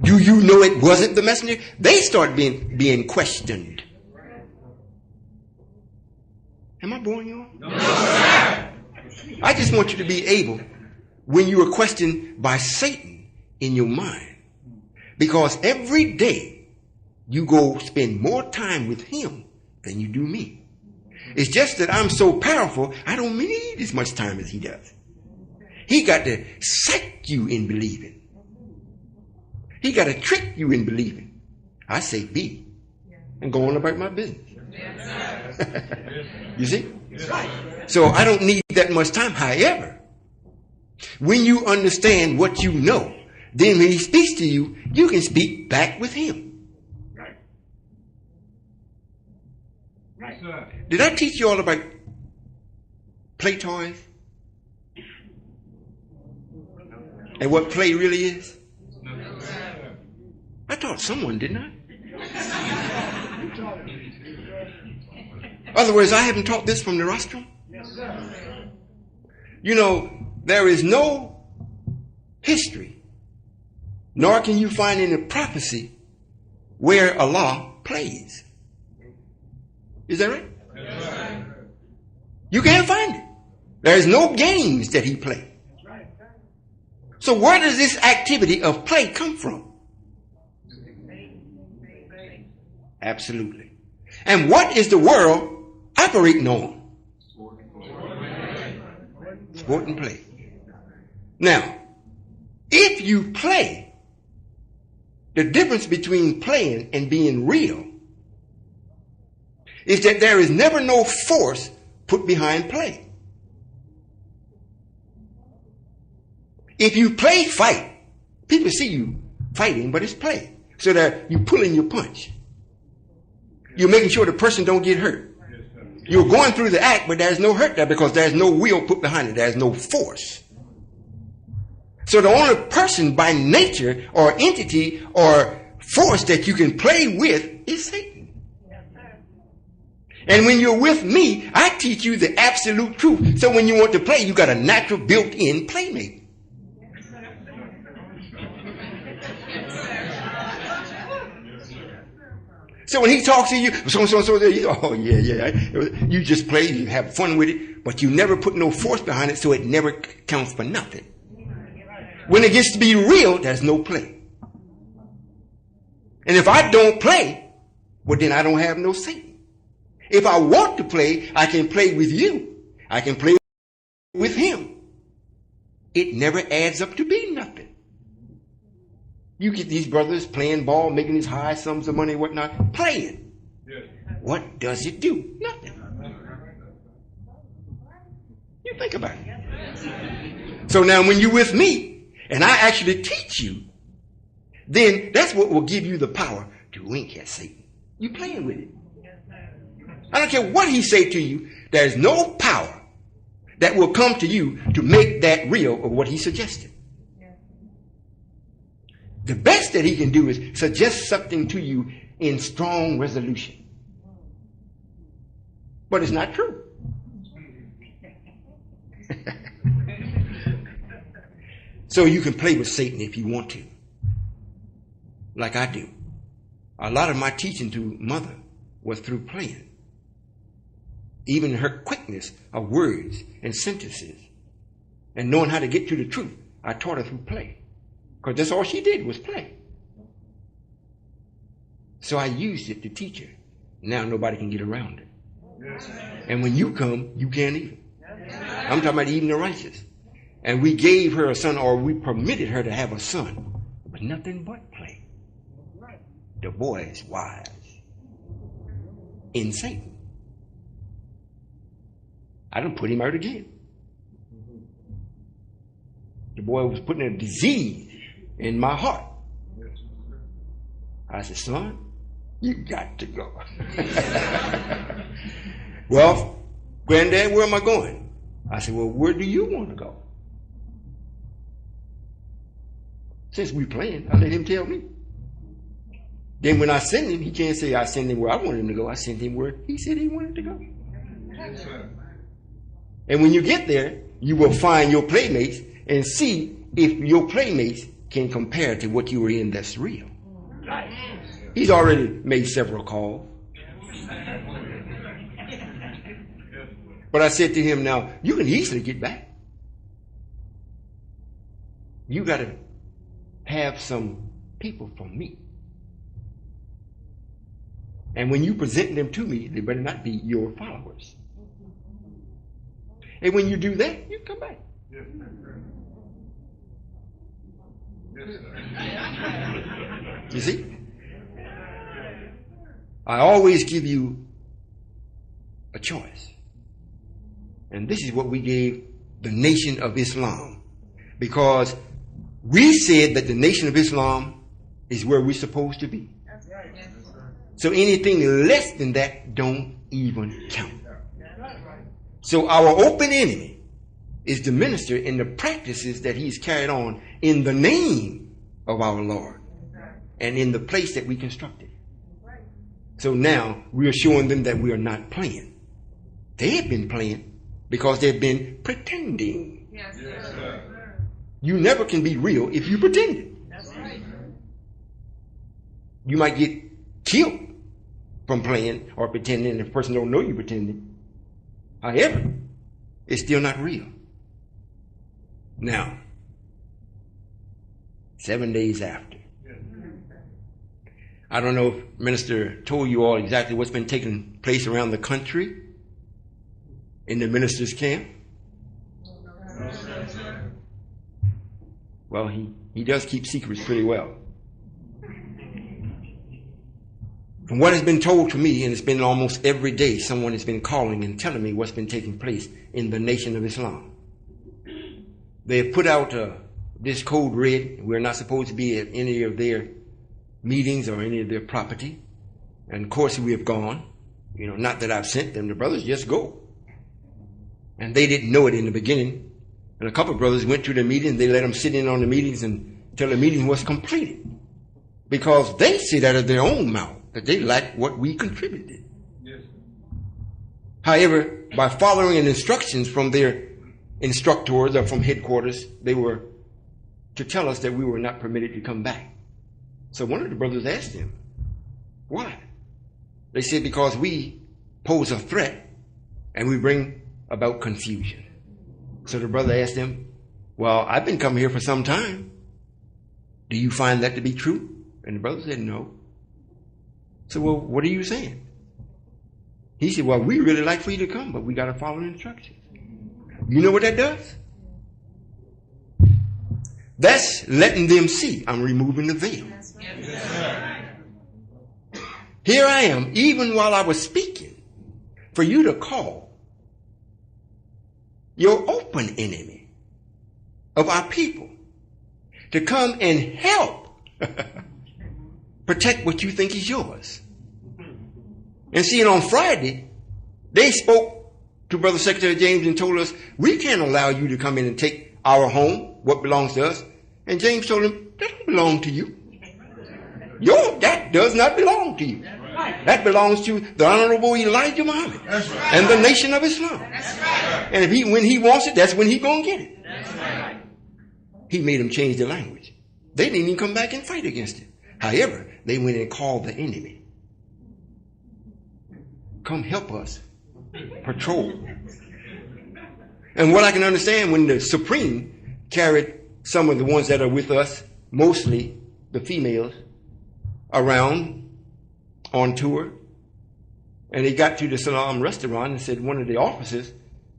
Do you know it wasn't the messenger? They started being questioned. Am I boring you all? No, sir. I just want you to be able, when you are questioned by Satan in your mind, because every day you go spend more time with him than you do me. It's just that I'm so powerful, I don't need as much time as he does. He got to psych you in believing. He got to trick you in believing. I say be and go on about my business. You see? So I don't need that much time. However, when you understand what you know, then when he speaks to you, you can speak back with him. Right. Right, sir. Did I teach you all about play toys? And what play really is? I taught someone, didn't I? In other words, I haven't taught this from the rostrum. You know, there is no history, nor can you find any prophecy where Allah plays. Is that right? You can't find it. There's no games that he plays. So where does this activity of play come from? Absolutely. And what is the world operating on? Sport and play. Now, if you play, the difference between playing and being real is that there is never no force put behind play. If you play fight, people see you fighting, but it's play. So that you're pulling your punch. You're making sure the person don't get hurt. You're going through the act, but there's no hurt there because there's no will put behind it. There's no force. So the only person by nature or entity or force that you can play with is Satan. And when you're with me, I teach you the absolute truth. So when you want to play, you got a natural built-in playmate. So when he talks to you, oh yeah, you just play, you have fun with it, but you never put no force behind it, so it never counts for nothing. When it gets to be real, there's no play. And if I don't play, well then I don't have no Satan. If I want to play, I can play with you. I can play with him. It never adds up to be nothing. You get these brothers playing ball, making these high sums of money and whatnot, playing. What does it do? Nothing. You think about it. So now when you're with me, and I actually teach you, then that's what will give you the power to wink at Satan. You playing with it. I don't care what he say to you, there's no power that will come to you to make that real of what he suggested. The best that he can do is suggest something to you in strong resolution. But it's not true. So you can play with Satan if you want to. Like I do. A lot of my teaching to Mother was through playing. Even her quickness of words and sentences and knowing how to get to the truth, I taught her through play. Because that's all she did was play. So I used it to teach her. Now nobody can get around it. And when you come, you can't either. I'm talking about even the righteous. And we gave her a son, or we permitted her to have a son, but nothing but play. The boy is wise in Satan. I done put him out again. The boy was putting a disease in my heart. I said, son, you got to go. Well, Granddad, where am I going? I said, well, where do you want to go? Since we playing, I let him tell me. Then when I send him, he can't say I send him where I want him to go. I sent him where he said he wanted to go. And when you get there, you will find your playmates and see if your playmates can compare to what you were in that's real. He's already made several calls. But I said to him, now, you can easily get back. You got to have some people from me. And when you present them to me, they better not be your followers. And when you do that, you come back. You see? I always give you a choice. And this is what we gave the Nation of Islam. Because we said that the Nation of Islam is where we're supposed to be. So anything less than that don't even count. So our open enemy is the minister in the practices that he's carried on in the name of our Lord and in the place that we constructed. So now we are showing them that we are not playing. They have been playing because they've been pretending. Yes, sir. You never can be real if you pretend it. That's right. You might get killed from playing or pretending, and the person don't know you pretending. However, it's still not real. Now, 7 days after, I don't know if Minister told you all exactly what's been taking place around the country in the minister's camp. Well, he does keep secrets pretty well. From what has been told to me, and it's been almost every day, someone has been calling and telling me what's been taking place in the Nation of Islam. They have put out this code red. We're not supposed to be at any of their meetings or any of their property. And of course we have gone. You know, not that I've sent them. The brothers just go. And they didn't know it in the beginning. And a couple of brothers went to the meeting. They let them sit in on the meetings until the meeting was completed. Because they said out of their own mouth that they lacked what we contributed. Yes. However, by following instructions from their instructors or from headquarters, they were to tell us that we were not permitted to come back. So one of the brothers asked them, why? They said, because we pose a threat and we bring about confusion. So the brother asked them, well, I've been coming here for some time. Do you find that to be true? And the brother said, no. So, well, what are you saying? He said, well, we really like for you to come, but we got to follow the instructions. You know what that does? That's letting them see I'm removing the veil. Yes, Here I am, even while I was speaking, for you to call your open enemy of our people to come and help protect what you think is yours. And see, on Friday, they spoke to Brother Secretary James and told us, we can't allow you to come in and take our home, what belongs to us. And James told him, that don't belong to you. That does not belong to you. That belongs to the Honorable Elijah Muhammad and the Nation of Islam. And when he wants it, that's when he's going to get it. He made them change the language. They didn't even come back and fight against it. However, they went and called the enemy. Come help us patrol. And what I can understand, when the Supreme carried some of the ones that are with us, mostly the females, around on tour, and they got to the Salam restaurant and said one of the officers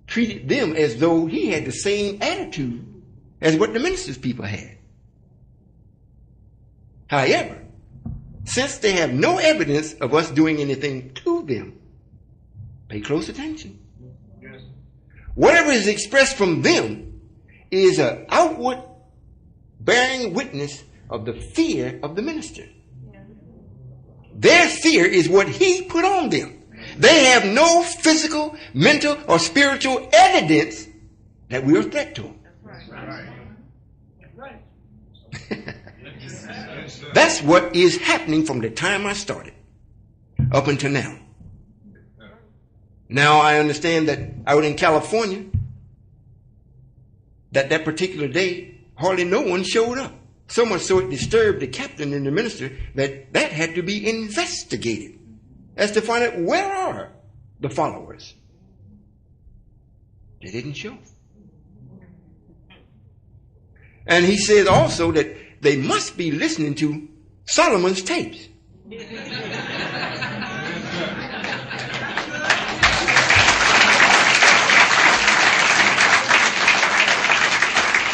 treated them as though he had the same attitude as what the minister's people had. However, since they have no evidence of us doing anything to them, pay close attention. Yes. Whatever is expressed from them is an outward bearing witness of the fear of the minister. Their fear is what he put on them. They have no physical, mental, or spiritual evidence that we are a threat to them. Right. That's what is happening from the time I started up until now. Now I understand that out in California, that particular day, hardly no one showed up. So much so it disturbed the captain and the minister that had to be investigated as to find out where are the followers. They didn't show. And he said also that they must be listening to Solomon's tapes.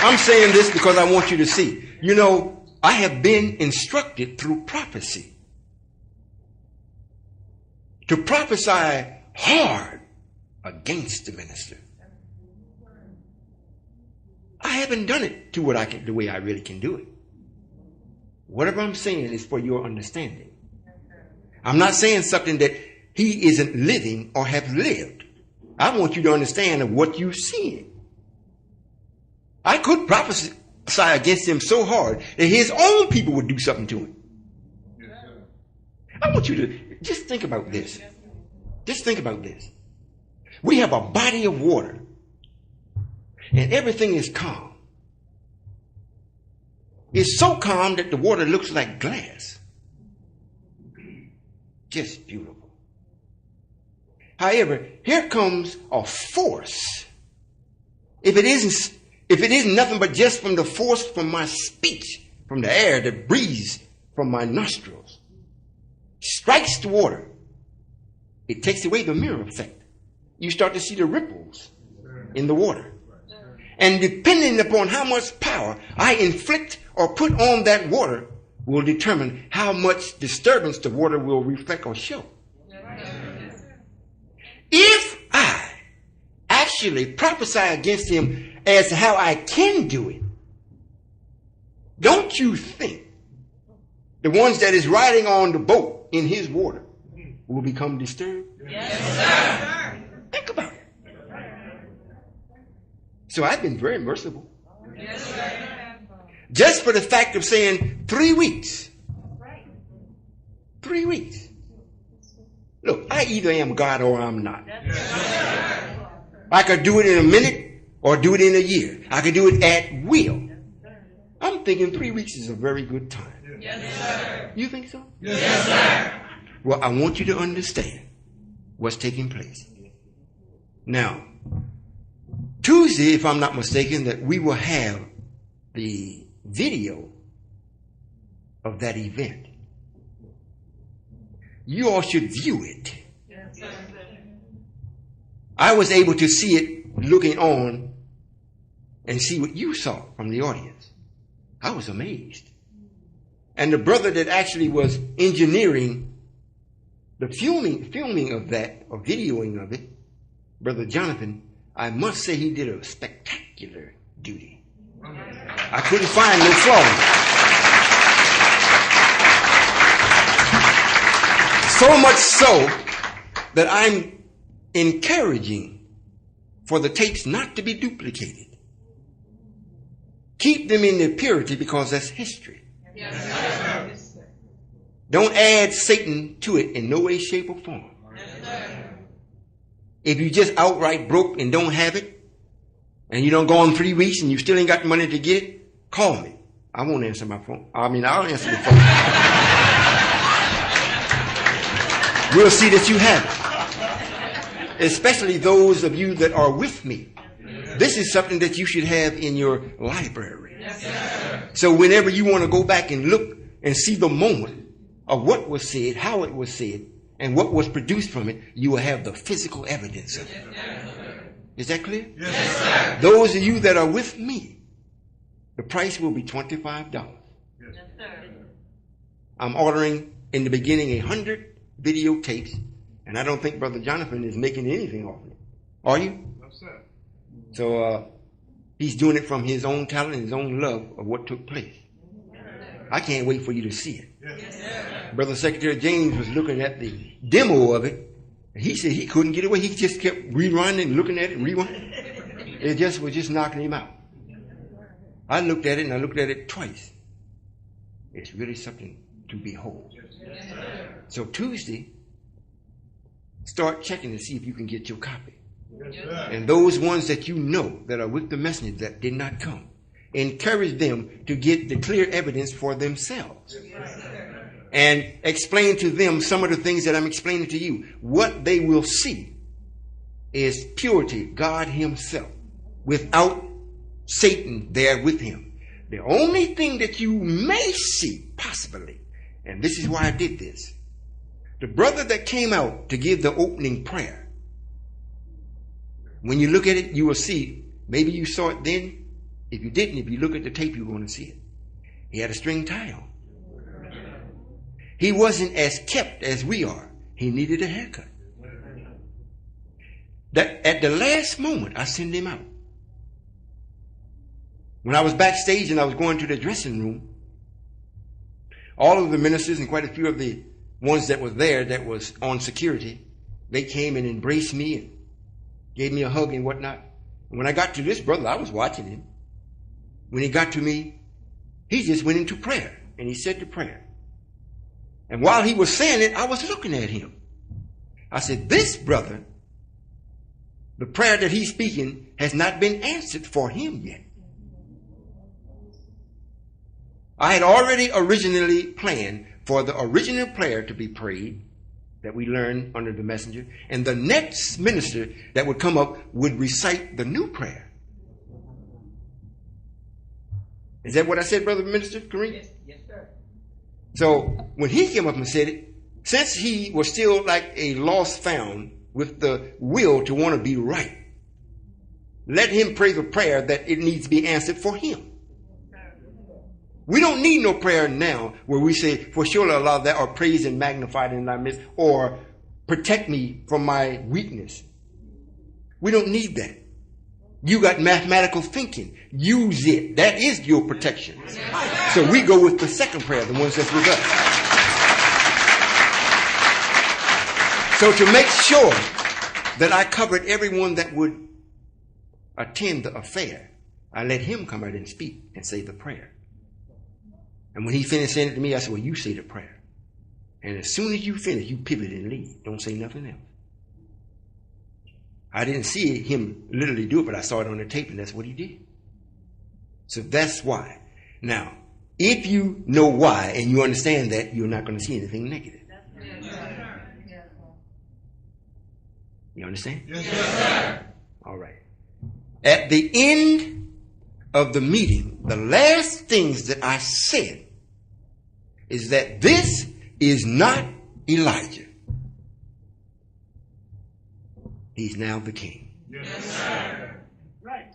I'm saying this because I want you to see. You know, I have been instructed through prophecy to prophesy hard against the minister. I haven't done it to the way I really can do it. Whatever I'm saying is for your understanding. I'm not saying something that he isn't living or have lived. I want you to understand of what you're seeing. I could prophesy against him so hard that his own people would do something to him. Yes, sir. I want you to just think about this. Just think about this. We have a body of water and everything is calm. It's so calm that the water looks like glass. Just beautiful. However, here comes a force. If it isn't nothing but just from the force from my speech, from the air that breathes from my nostrils, strikes the water, it takes away the mirror effect. You start to see the ripples in the water. And depending upon how much power I inflict or put on that water will determine how much disturbance the water will reflect or show. If I actually prophesy against him as to how I can do it, don't you think the ones that is riding on the boat in his water will become disturbed? Yes, sir. Think about it. So I've been very merciful. Yes, sir. Just for the fact of saying 3 weeks. 3 weeks. Look, I either am God or I'm not. Yes, sir. I could do it in a minute or do it in a year. I could do it at will. I'm thinking 3 weeks is a very good time. Yes, sir. You think so? Yes, sir. Well, I want you to understand what's taking place. Now, Tuesday, if I'm not mistaken, that we will have the video of that event. You all should view it. Yes, sir. I was able to see it looking on and see what you saw from the audience. I was amazed. And the brother that actually was engineering the filming of that, or videoing of it, Brother Jonathan, I must say he did a spectacular duty. I couldn't find no flaws. So much so that I'm encouraging for the tapes not to be duplicated. Keep them in their purity because that's history. Yes, sir. Don't add Satan to it in no way, shape, or form. Yes, sir. If you just outright broke and don't have it, and you don't go on 3 weeks and you still ain't got the money to get it, call me. I won't answer my phone. I'll answer the phone. We'll see that you have it. Especially those of you that are with me. This is something that you should have in your library. Yes, sir. So whenever you want to go back and look and see the moment of what was said, how it was said, and what was produced from it, you will have the physical evidence of it. Is that clear? Yes, sir. Those of you that are with me, the price will be $25. Yes, sir. I'm ordering in the beginning 100 videotapes, and I don't think Brother Jonathan is making anything off it. Are you? No, sir. So he's doing it from his own talent and his own love of what took place. I can't wait for you to see it. Yes, sir. Brother Secretary James was looking at the demo of it, and he said he couldn't get away. He just kept rewinding and looking at it and rewinding. It just was just knocking him out. I looked at it and I looked at it twice. It's really something to behold. Yes, sir. So Tuesday, start checking to see if you can get your copy. Yes, sir. And those ones that you know that are with the messenger that did not come, encourage them to get the clear evidence for themselves. And explain to them some of the things that I'm explaining to you. What they will see is purity, God himself, without Satan there with him. The only thing that you may see, possibly, and this is why I did this, the brother that came out to give the opening prayer, when you look at it, you will see, maybe you saw it then. If you didn't, if you look at the tape, you're going to see it. He had a string tie on. He wasn't as kept as we are. He needed a haircut. That at the last moment, I sent him out. When I was backstage and I was going to the dressing room, all of the ministers and quite a few of the ones that were there that was on security, they came and embraced me and gave me a hug and whatnot. And when I got to this brother, I was watching him. when he got to me, he just went into prayer and he said the prayer. And while he was saying it, I was looking at him. I said, this brother, the prayer that he's speaking has not been answered for him yet. I had already originally planned for the original prayer to be prayed that we learned under the messenger, and the next minister that would come up would recite the new prayer. Is that what I said, Brother Minister Kareem? Yes, yes, sir. So when he came up and said it, since he was still like a lost found with the will to want to be right, let him pray the prayer that it needs to be answered for him. We don't need no prayer now where we say, for surely Allah that are praised and magnified in thy midst, or protect me from my weakness. We don't need that. You got mathematical thinking. Use it. That is your protection. So we go with the second prayer, the ones that's with us. So to make sure that I covered everyone that would attend the affair, I let him come out and speak and say the prayer. And when he finished saying it to me, I said, well, you say the prayer. And as soon as you finish, you pivot and leave. Don't say nothing else. I didn't see him literally do it, but I saw it on the tape, and that's what he did. So that's why. Now, if you know why and you understand that, you're not going to see anything negative. You understand? Yes, sir. All right. At the end of the meeting, the last things that I said is that this is not Elijah. He's now the king. Yes, sir. Right.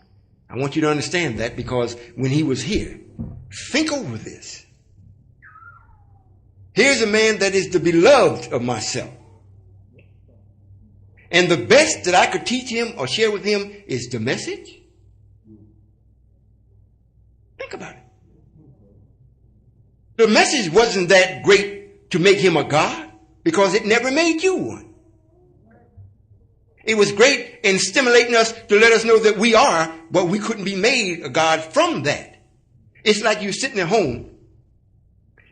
I want you to understand that, because when he was here, think over this. Here's a man that is the beloved of myself. And the best that I could teach him or share with him is the message. Think about it. The message wasn't that great to make him a God, because it never made you one. It was great in stimulating us to let us know that we are, but we couldn't be made a God from that. It's like you sitting at home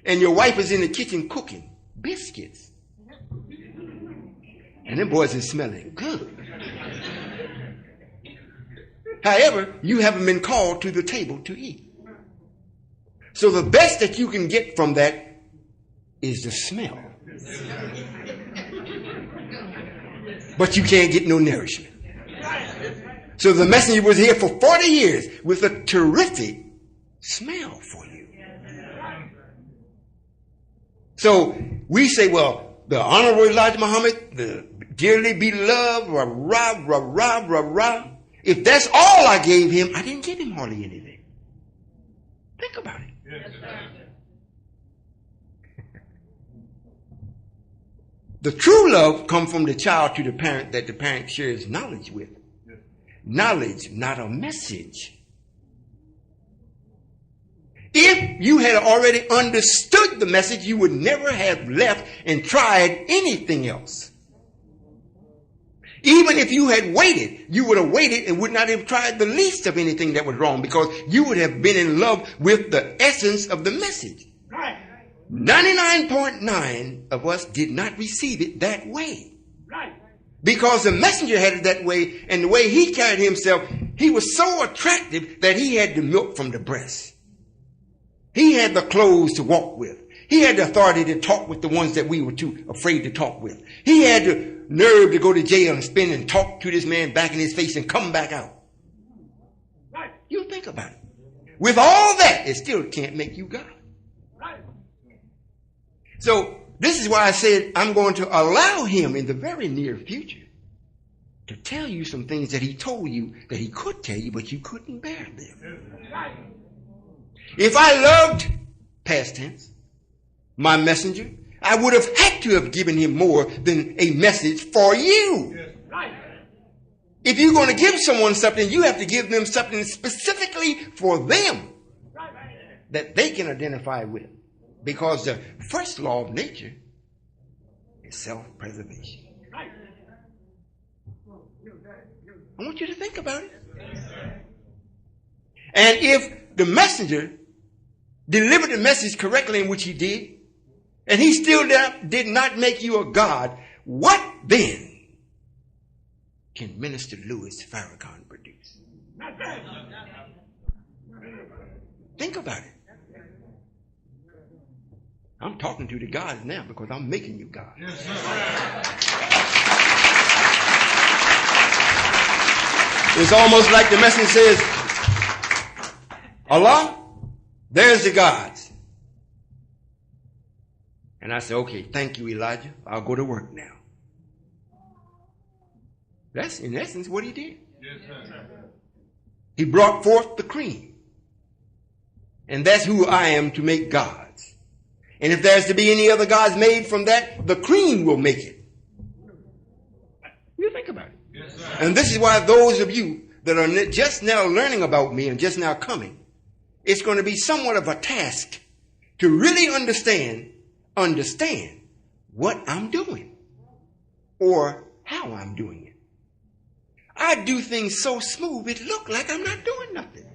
and your wife is in the kitchen cooking biscuits. And them boys are smelling good. However, you haven't been called to the table to eat. So the best that you can get from that is the smell. But you can't get no nourishment. So the messenger was here for 40 years with a terrific smell for you. So we say, well, the Honorable Elijah Muhammad, the dearly beloved, rah, rah, rah, rah, rah, rah. If that's all I gave him, I didn't give him hardly anything. Think about it. Yes, sir. The true love comes from the child to the parent that the parent shares knowledge with. Yes. Knowledge, not a message. If you had already understood the message, you would never have left and tried anything else. Even if you had waited, you would have waited and would not have tried the least of anything that was wrong, because you would have been in love with the essence of the message. Right. 99.9 of us did not receive it that way. Right. Because the messenger had it that way, and the way he carried himself, he was so attractive that he had the milk from the breast. He had the clothes to walk with. He had the authority to talk with the ones that we were too afraid to talk with. He had the nerve to go to jail and spend and talk to this man back in his face and come back out. Right. You think about it. With all that, it still can't make you God. Right. So this is why I said I'm going to allow him in the very near future to tell you some things that he told you that he could tell you, but you couldn't bear them. Right. If I loved, past tense, my messenger, I would have had to have given him more than a message for you. Yes. Right. If you're going to give someone something, you have to give them something specifically for them Right. that they can identify with. Because the first law of nature is self-preservation. Right. I want you to think about it. And if the messenger delivered the message correctly, in which he did, and he still did not make you a God, what then can Minister Louis Farrakhan produce? Think about it. I'm talking to the gods now because I'm making you God. Yes, sir. It's almost like the message says, Allah, there's the gods. And I said, okay, thank you, Elijah. I'll go to work now. That's in essence what he did. Yes, sir. He brought forth the cream. And that's who I am, to make gods. And if there's to be any other gods made from that, the cream will make it. You think about it. Yes, sir. And this is why those of you that are just now learning about me and just now coming, it's going to be somewhat of a task to really understand what I'm doing or how I'm doing it. I do things so smooth it look like I'm not doing nothing.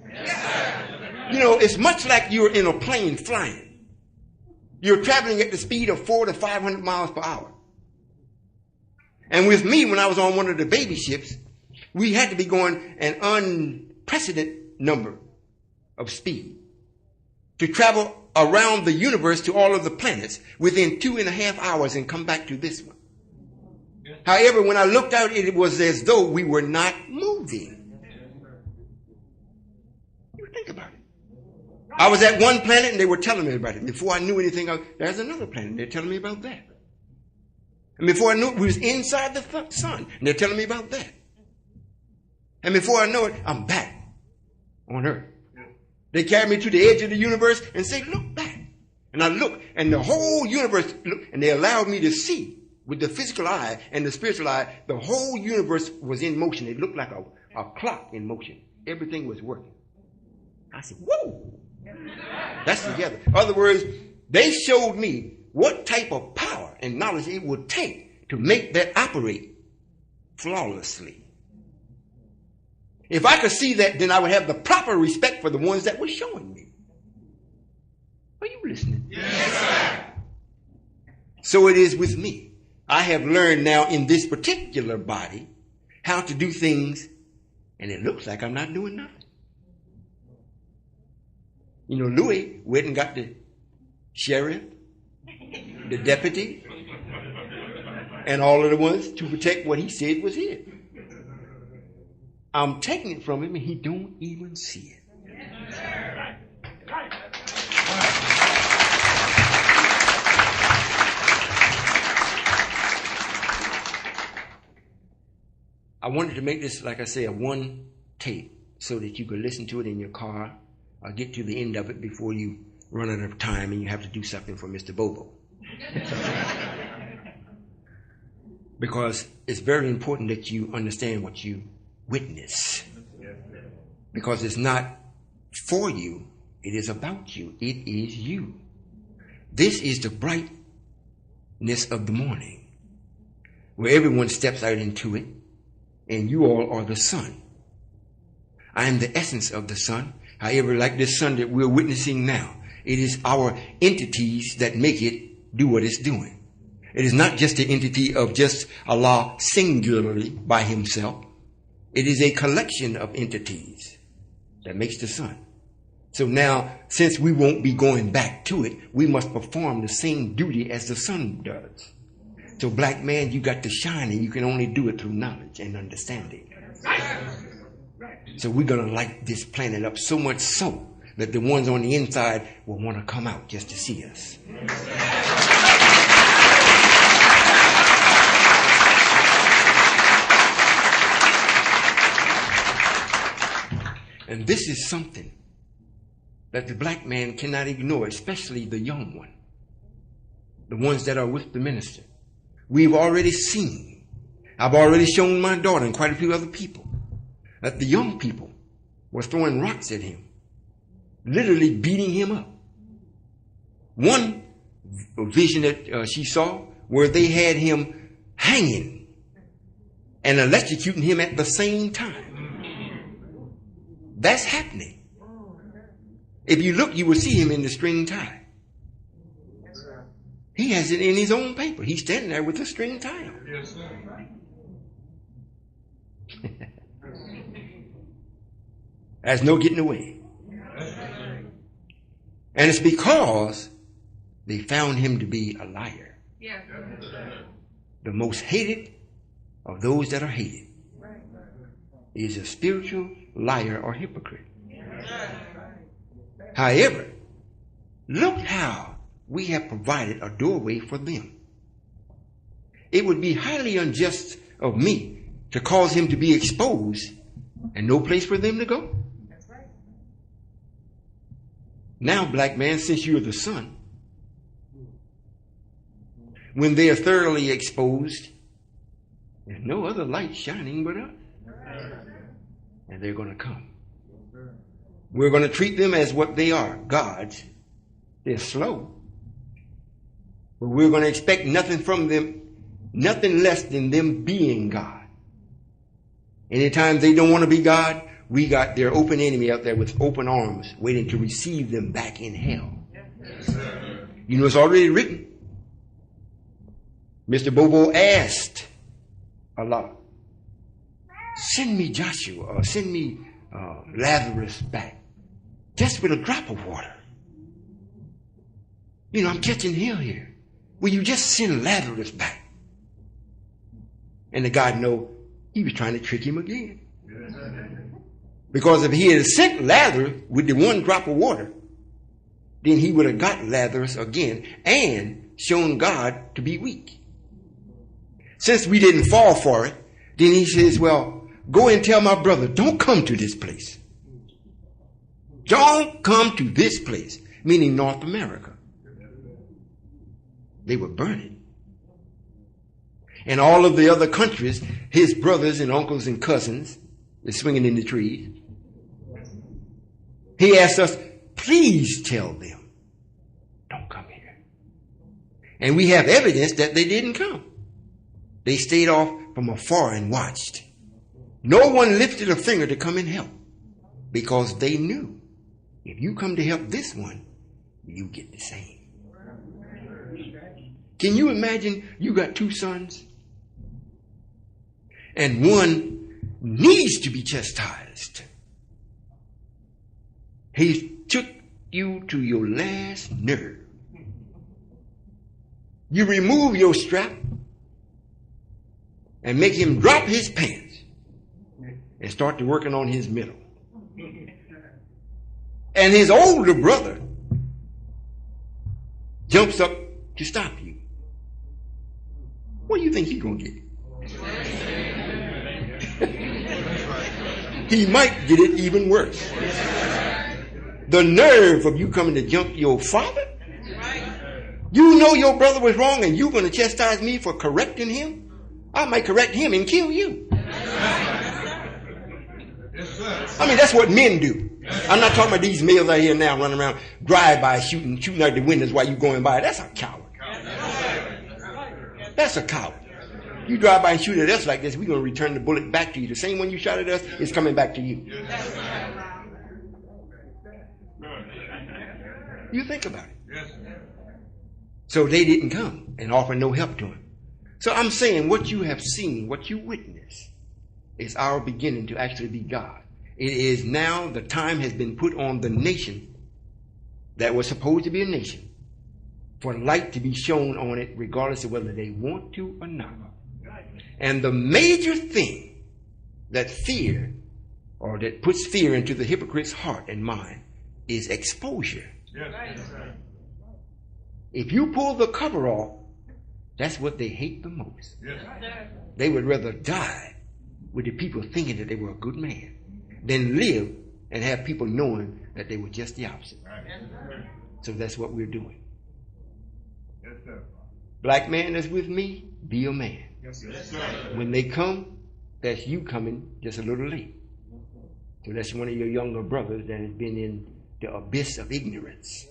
You know, it's much like you're in a plane flying. You're traveling at the speed of 400 to 500 miles per hour. And with me, when I was on one of the baby ships, we had to be going an unprecedented number of speed to travel around the universe to all of the planets within 2.5 hours and come back to this one. However, when I looked out, it was as though we were not moving. You think about it. I was at one planet and they were telling me about it. Before I knew anything else, there's another planet. They're telling me about that. And before I knew it, we was inside the sun and they're telling me about that. And before I know it, I'm back on Earth. They carried me to the edge of the universe and say, look back. And I look, and the whole universe, and they allowed me to see with the physical eye and the spiritual eye, the whole universe was in motion. It looked like a clock in motion. Everything was working. I said, whoa, that's together. In other words, they showed me what type of power and knowledge it would take to make that operate flawlessly. If I could see that, then I would have the proper respect for the ones that were showing me. Are you listening? Yes, sir. So it is with me. I have learned now in this particular body how to do things, and it looks like I'm not doing nothing. You know, Louis went and got the sheriff, the deputy, and all of the ones to protect what he said was his. I'm taking it from him and he don't even see it. I wanted to make this, like I say, a one tape so that you could listen to it in your car or get to the end of it before you run out of time and you have to do something for Mr. Bobo. Because it's very important that you understand what you witness. Because it's not for you, it is about you. It is you. This is the brightness of the morning, where everyone steps out into it, and you all are the sun. I am the essence of the sun. However, like this sun that we're witnessing now, it is our entities that make it do what it's doing. It is not just the entity of just Allah singularly by himself. It is a collection of entities that makes the sun. So now, since we won't be going back to it, we must perform the same duty as the sun does. So black man, you got to shine, and you can only do it through knowledge and understanding. So we're going to light this planet up so much so that the ones on the inside will want to come out just to see us. And this is something that the black man cannot ignore, especially the young one, the ones that are with the minister. We've already seen, I've already shown my daughter and quite a few other people, that the young people were throwing rocks at him, literally beating him up. One vision that she saw where they had him hanging and electrocuting him at the same time. That's happening. If you look, you will see him in the string tie. He has it in his own paper. He's standing there with a string tie on. Yes, sir. There's no getting away. And it's because they found him to be a liar. Yeah. The most hated of those that are hated is a spiritual liar or hypocrite. However, look how we have provided a doorway for them. It would be highly unjust of me to cause him to be exposed and no place for them to go. That's right. Now, black man, since you're the son, when they are thoroughly exposed, there's no other light shining but us. And they're going to come. We're going to treat them as what they are, gods. They're slow. But we're going to expect nothing from them, nothing less than them being God. Anytime they don't want to be God, we got their open enemy out there with open arms waiting to receive them back in hell. You know, it's already written. Mr. Bobo asked Allah, send me Joshua or send me Lazarus back just with a drop of water. You know, I'm catching hell here. Will you just send Lazarus back? And the God know he was trying to trick him again. Because if he had sent Lazarus with the one drop of water, then he would have got Lazarus again and shown God to be weak. Since we didn't fall for it, then he says, well, go and tell my brother, don't come to this place. Don't come to this place, meaning North America. They were burning. And all of the other countries, his brothers and uncles and cousins, is swinging in the trees. He asked us, please tell them, don't come here. And we have evidence that they didn't come. They stayed off from afar and watched. No one lifted a finger to come and help because they knew if you come to help this one, you get the same. Can you imagine you got two sons and one needs to be chastised? He took you to your last nerve. You remove your strap and make him drop his pants and start to working on his middle. And his older brother jumps up to stop you. What do you think he's going to get? He might get it even worse. The nerve of you coming to jump your father? You know your brother was wrong and you're going to chastise me for correcting him? I might correct him and kill you. I mean, that's what men do. I'm not talking about these males out here now running around drive-by shooting out the windows while you're going by. That's a coward. That's a coward. You drive by and shoot at us like this, we're going to return the bullet back to you. The same one you shot at us is coming back to you. You think about it. So they didn't come and offer no help to him. So I'm saying what you have seen, what you witness, is our beginning to actually be God. It is now the time has been put on the nation that was supposed to be a nation for light to be shown on it regardless of whether they want to or not. And the major thing that fear or that puts fear into the hypocrite's heart and mind is exposure. If you pull the cover off, that's what they hate the most. They would rather die with the people thinking that they were a good man than live and have people knowing that they were just the opposite. So that's what we're doing. Black man that's with me, be a man. When they come, that's you coming just a little late. So that's one of your younger brothers that has been in the abyss of ignorance.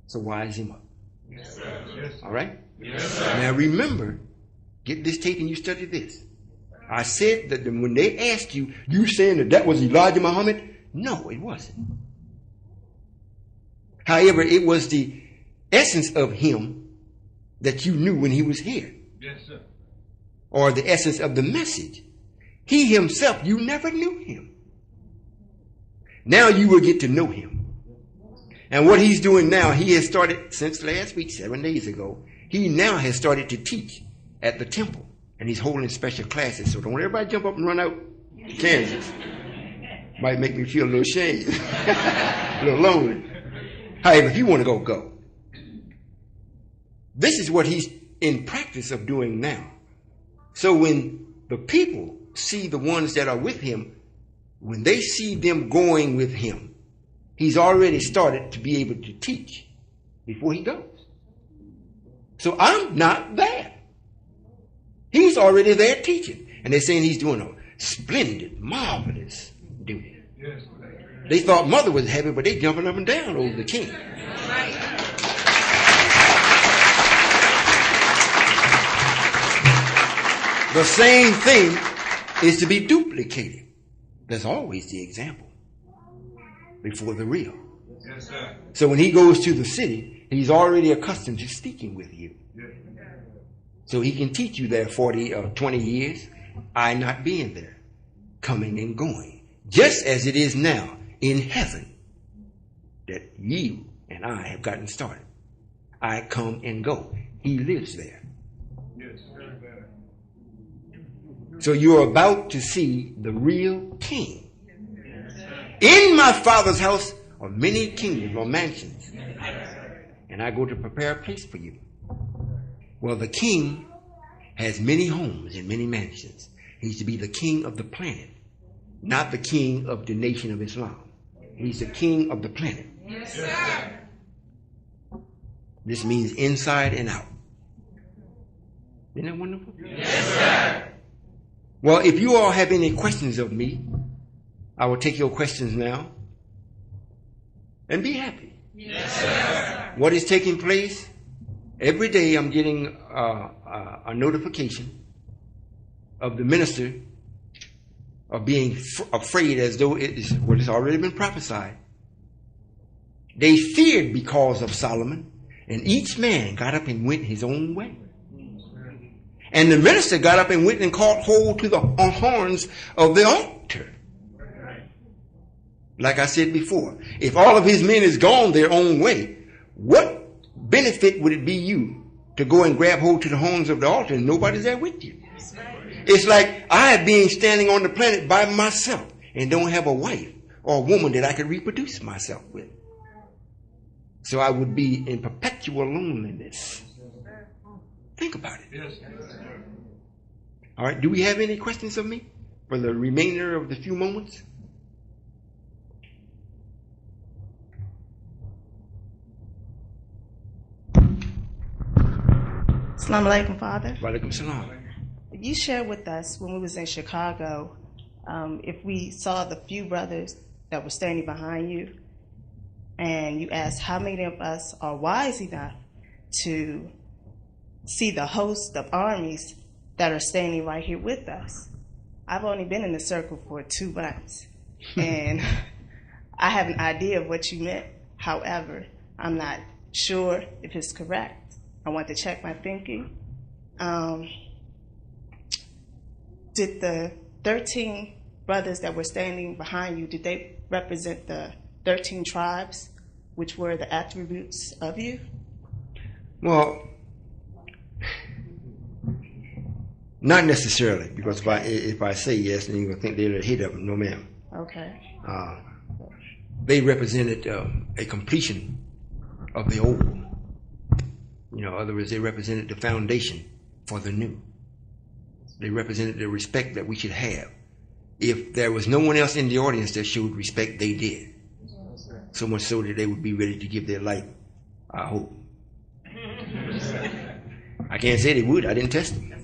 So wise him up. All right? Now remember, get this tape and you study this. I said that when they asked you, you saying that was Elijah Muhammad? No, it wasn't. However, it was the essence of him that you knew when he was here. Yes, sir. Or the essence of the message. He himself, you never knew him. Now you will get to know him. And what he's doing now, he has started since last week, 7 days ago. He now has started to teach at the temple. And he's holding special classes. So don't everybody jump up and run out to Kansas. Might make me feel a little ashamed. A little lonely. However, if you want to go, go. This is what he's in practice of doing now. So when the people see the ones that are with him, when they see them going with him, he's already started to be able to teach before he goes. So I'm not there. He's already there teaching. And they're saying he's doing a splendid, marvelous duty. Yes. They thought mother was happy, but they jumping up and down over the king. The same thing is to be duplicated. There's always the example before the real. Yes, sir. So when he goes to the city, he's already accustomed to speaking with you. Yes. So he can teach you there 40 or 20 years, I not being there, coming and going. Just as it is now in heaven that you and I have gotten started. I come and go. He lives there. Yes, sir. So you're about to see the real king. In my Father's house are many kingdoms or mansions. And I go to prepare a place for you. Well, the king has many homes and many mansions. He's to be the king of the planet, not the king of the nation of Islam. He's the king of the planet. Yes, sir. This means inside and out. Isn't that wonderful? Yes, sir. Well, if you all have any questions of me, I will take your questions now and be happy. Yes, sir. What is taking place? Every day I'm getting a notification of the minister of being afraid as though it is what has already been prophesied. They feared because of Solomon, and each man got up and went his own way. And the minister got up and went and caught hold to the horns of the altar. Like I said before, if all of his men is gone their own way, what benefit would it be you to go and grab hold to the horns of the altar and nobody's there with you? It's like I being standing on the planet by myself and don't have a wife or a woman that I could reproduce myself with. So I would be in perpetual loneliness. Think about it. Yes, sir. All right. Do we have any questions of me for the remainder of the few moments? Assalamu alaikum, Father. Walaikum salam. You shared with us when we was in Chicago, if we saw the few brothers that were standing behind you, and you asked how many of us are wise enough to see the host of armies that are standing right here with us. I've only been in the circle for 2 months, and I have an idea of what you meant. However, I'm not sure if it's correct. I want to check my thinking. Did the 13 brothers that were standing behind you, did they represent the 13 tribes, which were the attributes of you? Well, not necessarily, because if I say yes, then you're going to think they're ahead of them. No, ma'am. Okay. They represented a completion of the old. In other words, they represented the foundation for the new. They represented the respect that we should have. If there was no one else in the audience that showed respect, they did. So much so that they would be ready to give their life, I hope. I can't say they would. I didn't test them.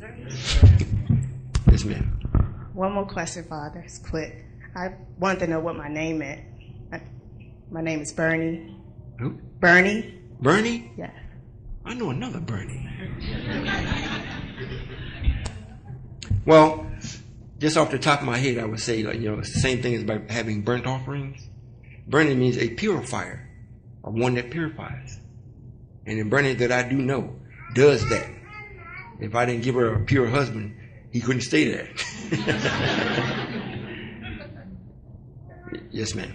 Yes, ma'am. One more question, Father. It's quick. I wanted to know what my name meant. My name is Bernie. Who? Bernie? Bernie? Yeah. I know another Bernie. Well, just off the top of my head, I would say, it's the same thing as by having burnt offerings. Burning means a purifier or one that purifies. And then Bernie, that I do know, does that. If I didn't give her a pure husband, he couldn't stay there. Yes, ma'am.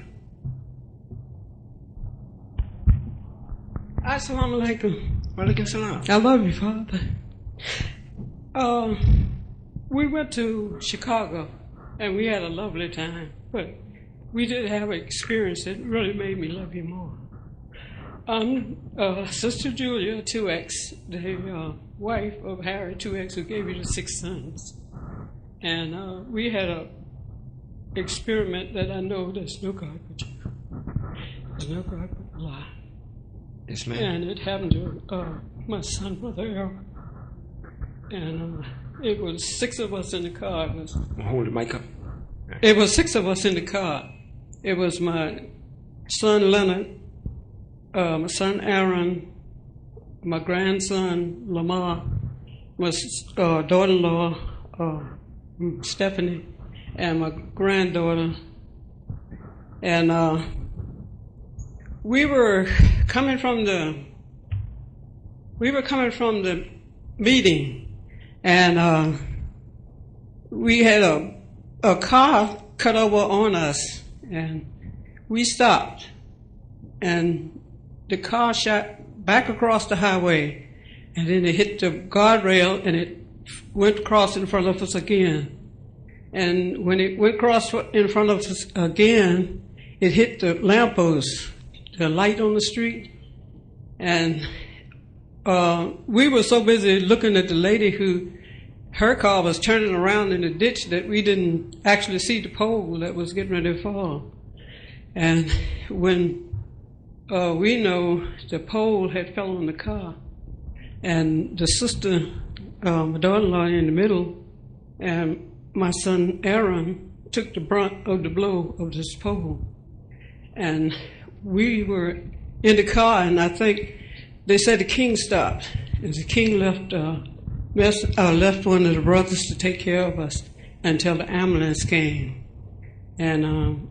Assalamu alaikum. Walaikum salam. I love you, Father. We went to Chicago, and we had a lovely time, but we did have an experience that really made me love you more. Sister Julia 2X, the wife of Harry 2X, who gave you the 6 sons. And we had a experiment that I know there's no God but you. There's no God but Allah. Yes, ma'am. And it happened to my son, Brother Errol. And it was 6 of us in the car. Hold the mic up. It was 6 of us in the car. It was my son Leonard, my son Aaron, my grandson Lamar, my daughter-in-law Stephanie, and my granddaughter. And we were coming from the meeting, and we had a car cut over on us, and we stopped, and the car shot back across the highway, and then it hit the guardrail, and it went across in front of us again. And when it went across in front of us again, it hit the lamppost, the light on the street. And we were so busy looking at the lady who, her car was turning around in the ditch, that we didn't actually see the pole that was getting ready to fall. And when we know the pole had fell on the car, and the sister, my daughter-in-law in the middle, and my son Aaron took the brunt of the blow of this pole. And we were in the car, and I think they said the king stopped, and the king left one of the brothers to take care of us until the ambulance came. And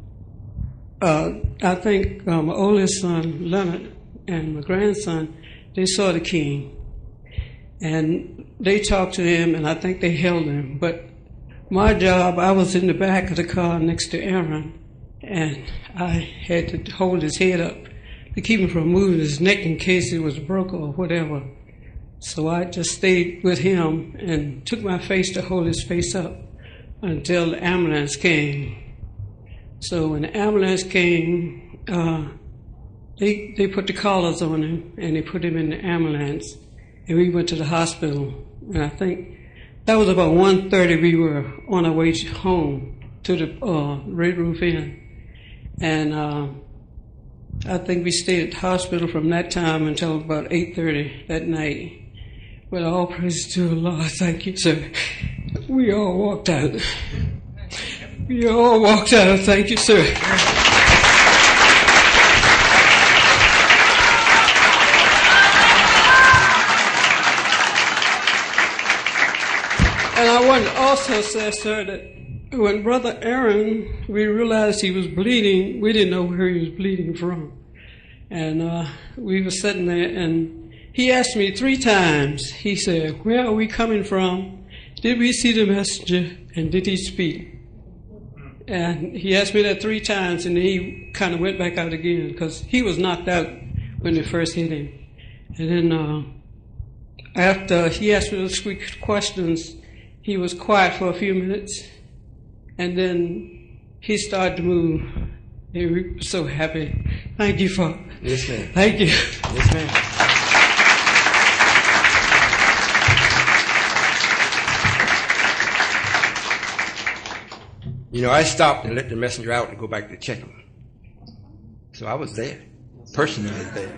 I think my oldest son Leonard and my grandson, they saw the king, and they talked to him, and I think they held him. But my job, I was in the back of the car next to Aaron, and I had to hold his head up to keep him from moving his neck in case it was broke or whatever. So I just stayed with him and took my face to hold his face up until the ambulance came. So when the ambulance came, they put the collars on him, and they put him in the ambulance, and we went to the hospital. And I think that was about 1:30. We were on our way home to the Red Roof Inn. And I think we stayed at the hospital from that time until about 8:30 that night. But all praise to Allah. Thank you, sir. We all walked out. We all walked out. Thank you, sir. And I want to also say, sir, that when Brother Aaron, we realized he was bleeding, we didn't know where he was bleeding from. And we were sitting there, and he asked me 3 times. He said, "Where are we coming from? Did we see the messenger? And did he speak?" And he asked me that 3 times, and he kind of went back out again, because he was knocked out when they first hit him. And then after he asked me those questions, he was quiet for a few minutes, and then he started to move. And we were so happy. Thank you, Father. Yes, ma'am. Thank you. Yes, ma'am. You know, I stopped and let the messenger out to go back to check him. So I was there, personally there.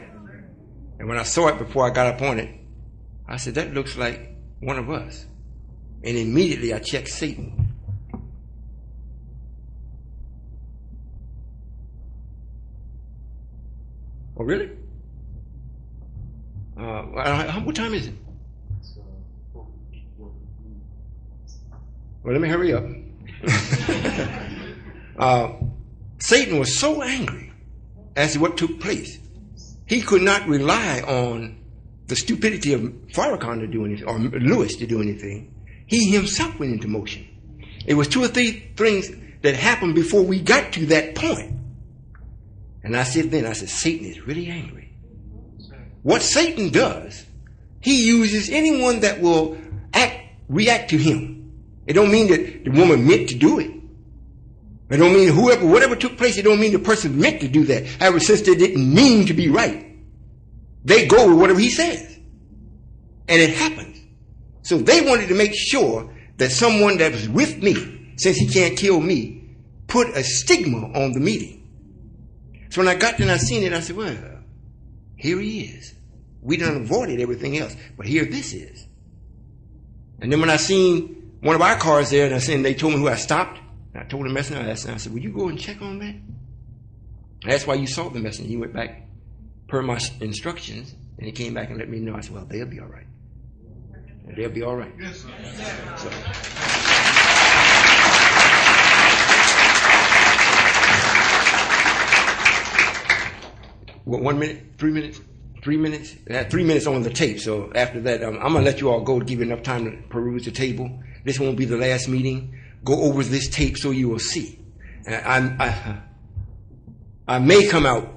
And when I saw it before I got up on it, I said, that looks like one of us. And immediately I checked Satan. Oh, really? What time is it? Well, let me hurry up. Satan was so angry as to what took place he could not rely on the stupidity of Farrakhan to do anything, or Lewis to do anything. He himself went into motion. It was 2 or 3 things that happened before we got to that point. And I said, Satan is really angry. What Satan does, he uses anyone that will react to him. It don't mean that the woman meant to do it. It don't mean whatever took place, it don't mean the person meant to do that. However, since they didn't mean to be right, they go with whatever he says. And it happens. So they wanted to make sure that someone that was with me, since he can't kill me, put a stigma on the meeting. So when I got there and I seen it, I said, well, here he is. We done avoided everything else, but here this is. And then when I seen one of our cars there, and they told me who I stopped, I told the messenger, I said, will you go and check on that? That's why you saw the messenger. He went back per my instructions, and he came back and let me know. I said, well, they'll be all right. They'll be all right. Yes, sir. So. What, 1 minute? 3 minutes? 3 minutes? 3 minutes on the tape. So after that, I'm going to let you all go to give you enough time to peruse the table. This won't be the last meeting. Go over this tape so you will see. I may come out,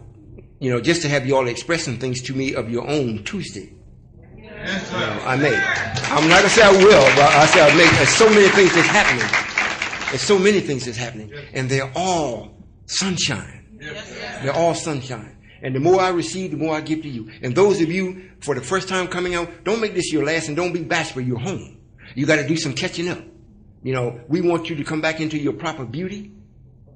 just to have you all express some things to me of your own Tuesday. Yes, sir. I may. I'm not going to say I will, but I say I may. There's so many things that's happening. There's so many things that's happening. And they're all sunshine. Yes, sir. They're all sunshine. And the more I receive, the more I give to you. And those of you, for the first time coming out, don't make this your last and don't be bashful. You're home. You got to do some catching up. We want you to come back into your proper beauty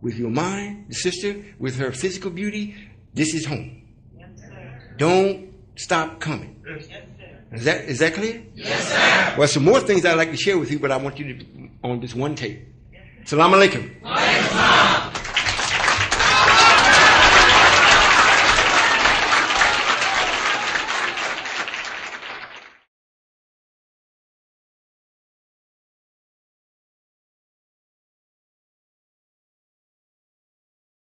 with your mind, the sister, with her physical beauty. This is home. Yes, sir. Don't stop coming. Yes, sir. Is that clear? Yes, sir. Well, some more things I'd like to share with you, but I want you to on this one tape. Salaam alaikum.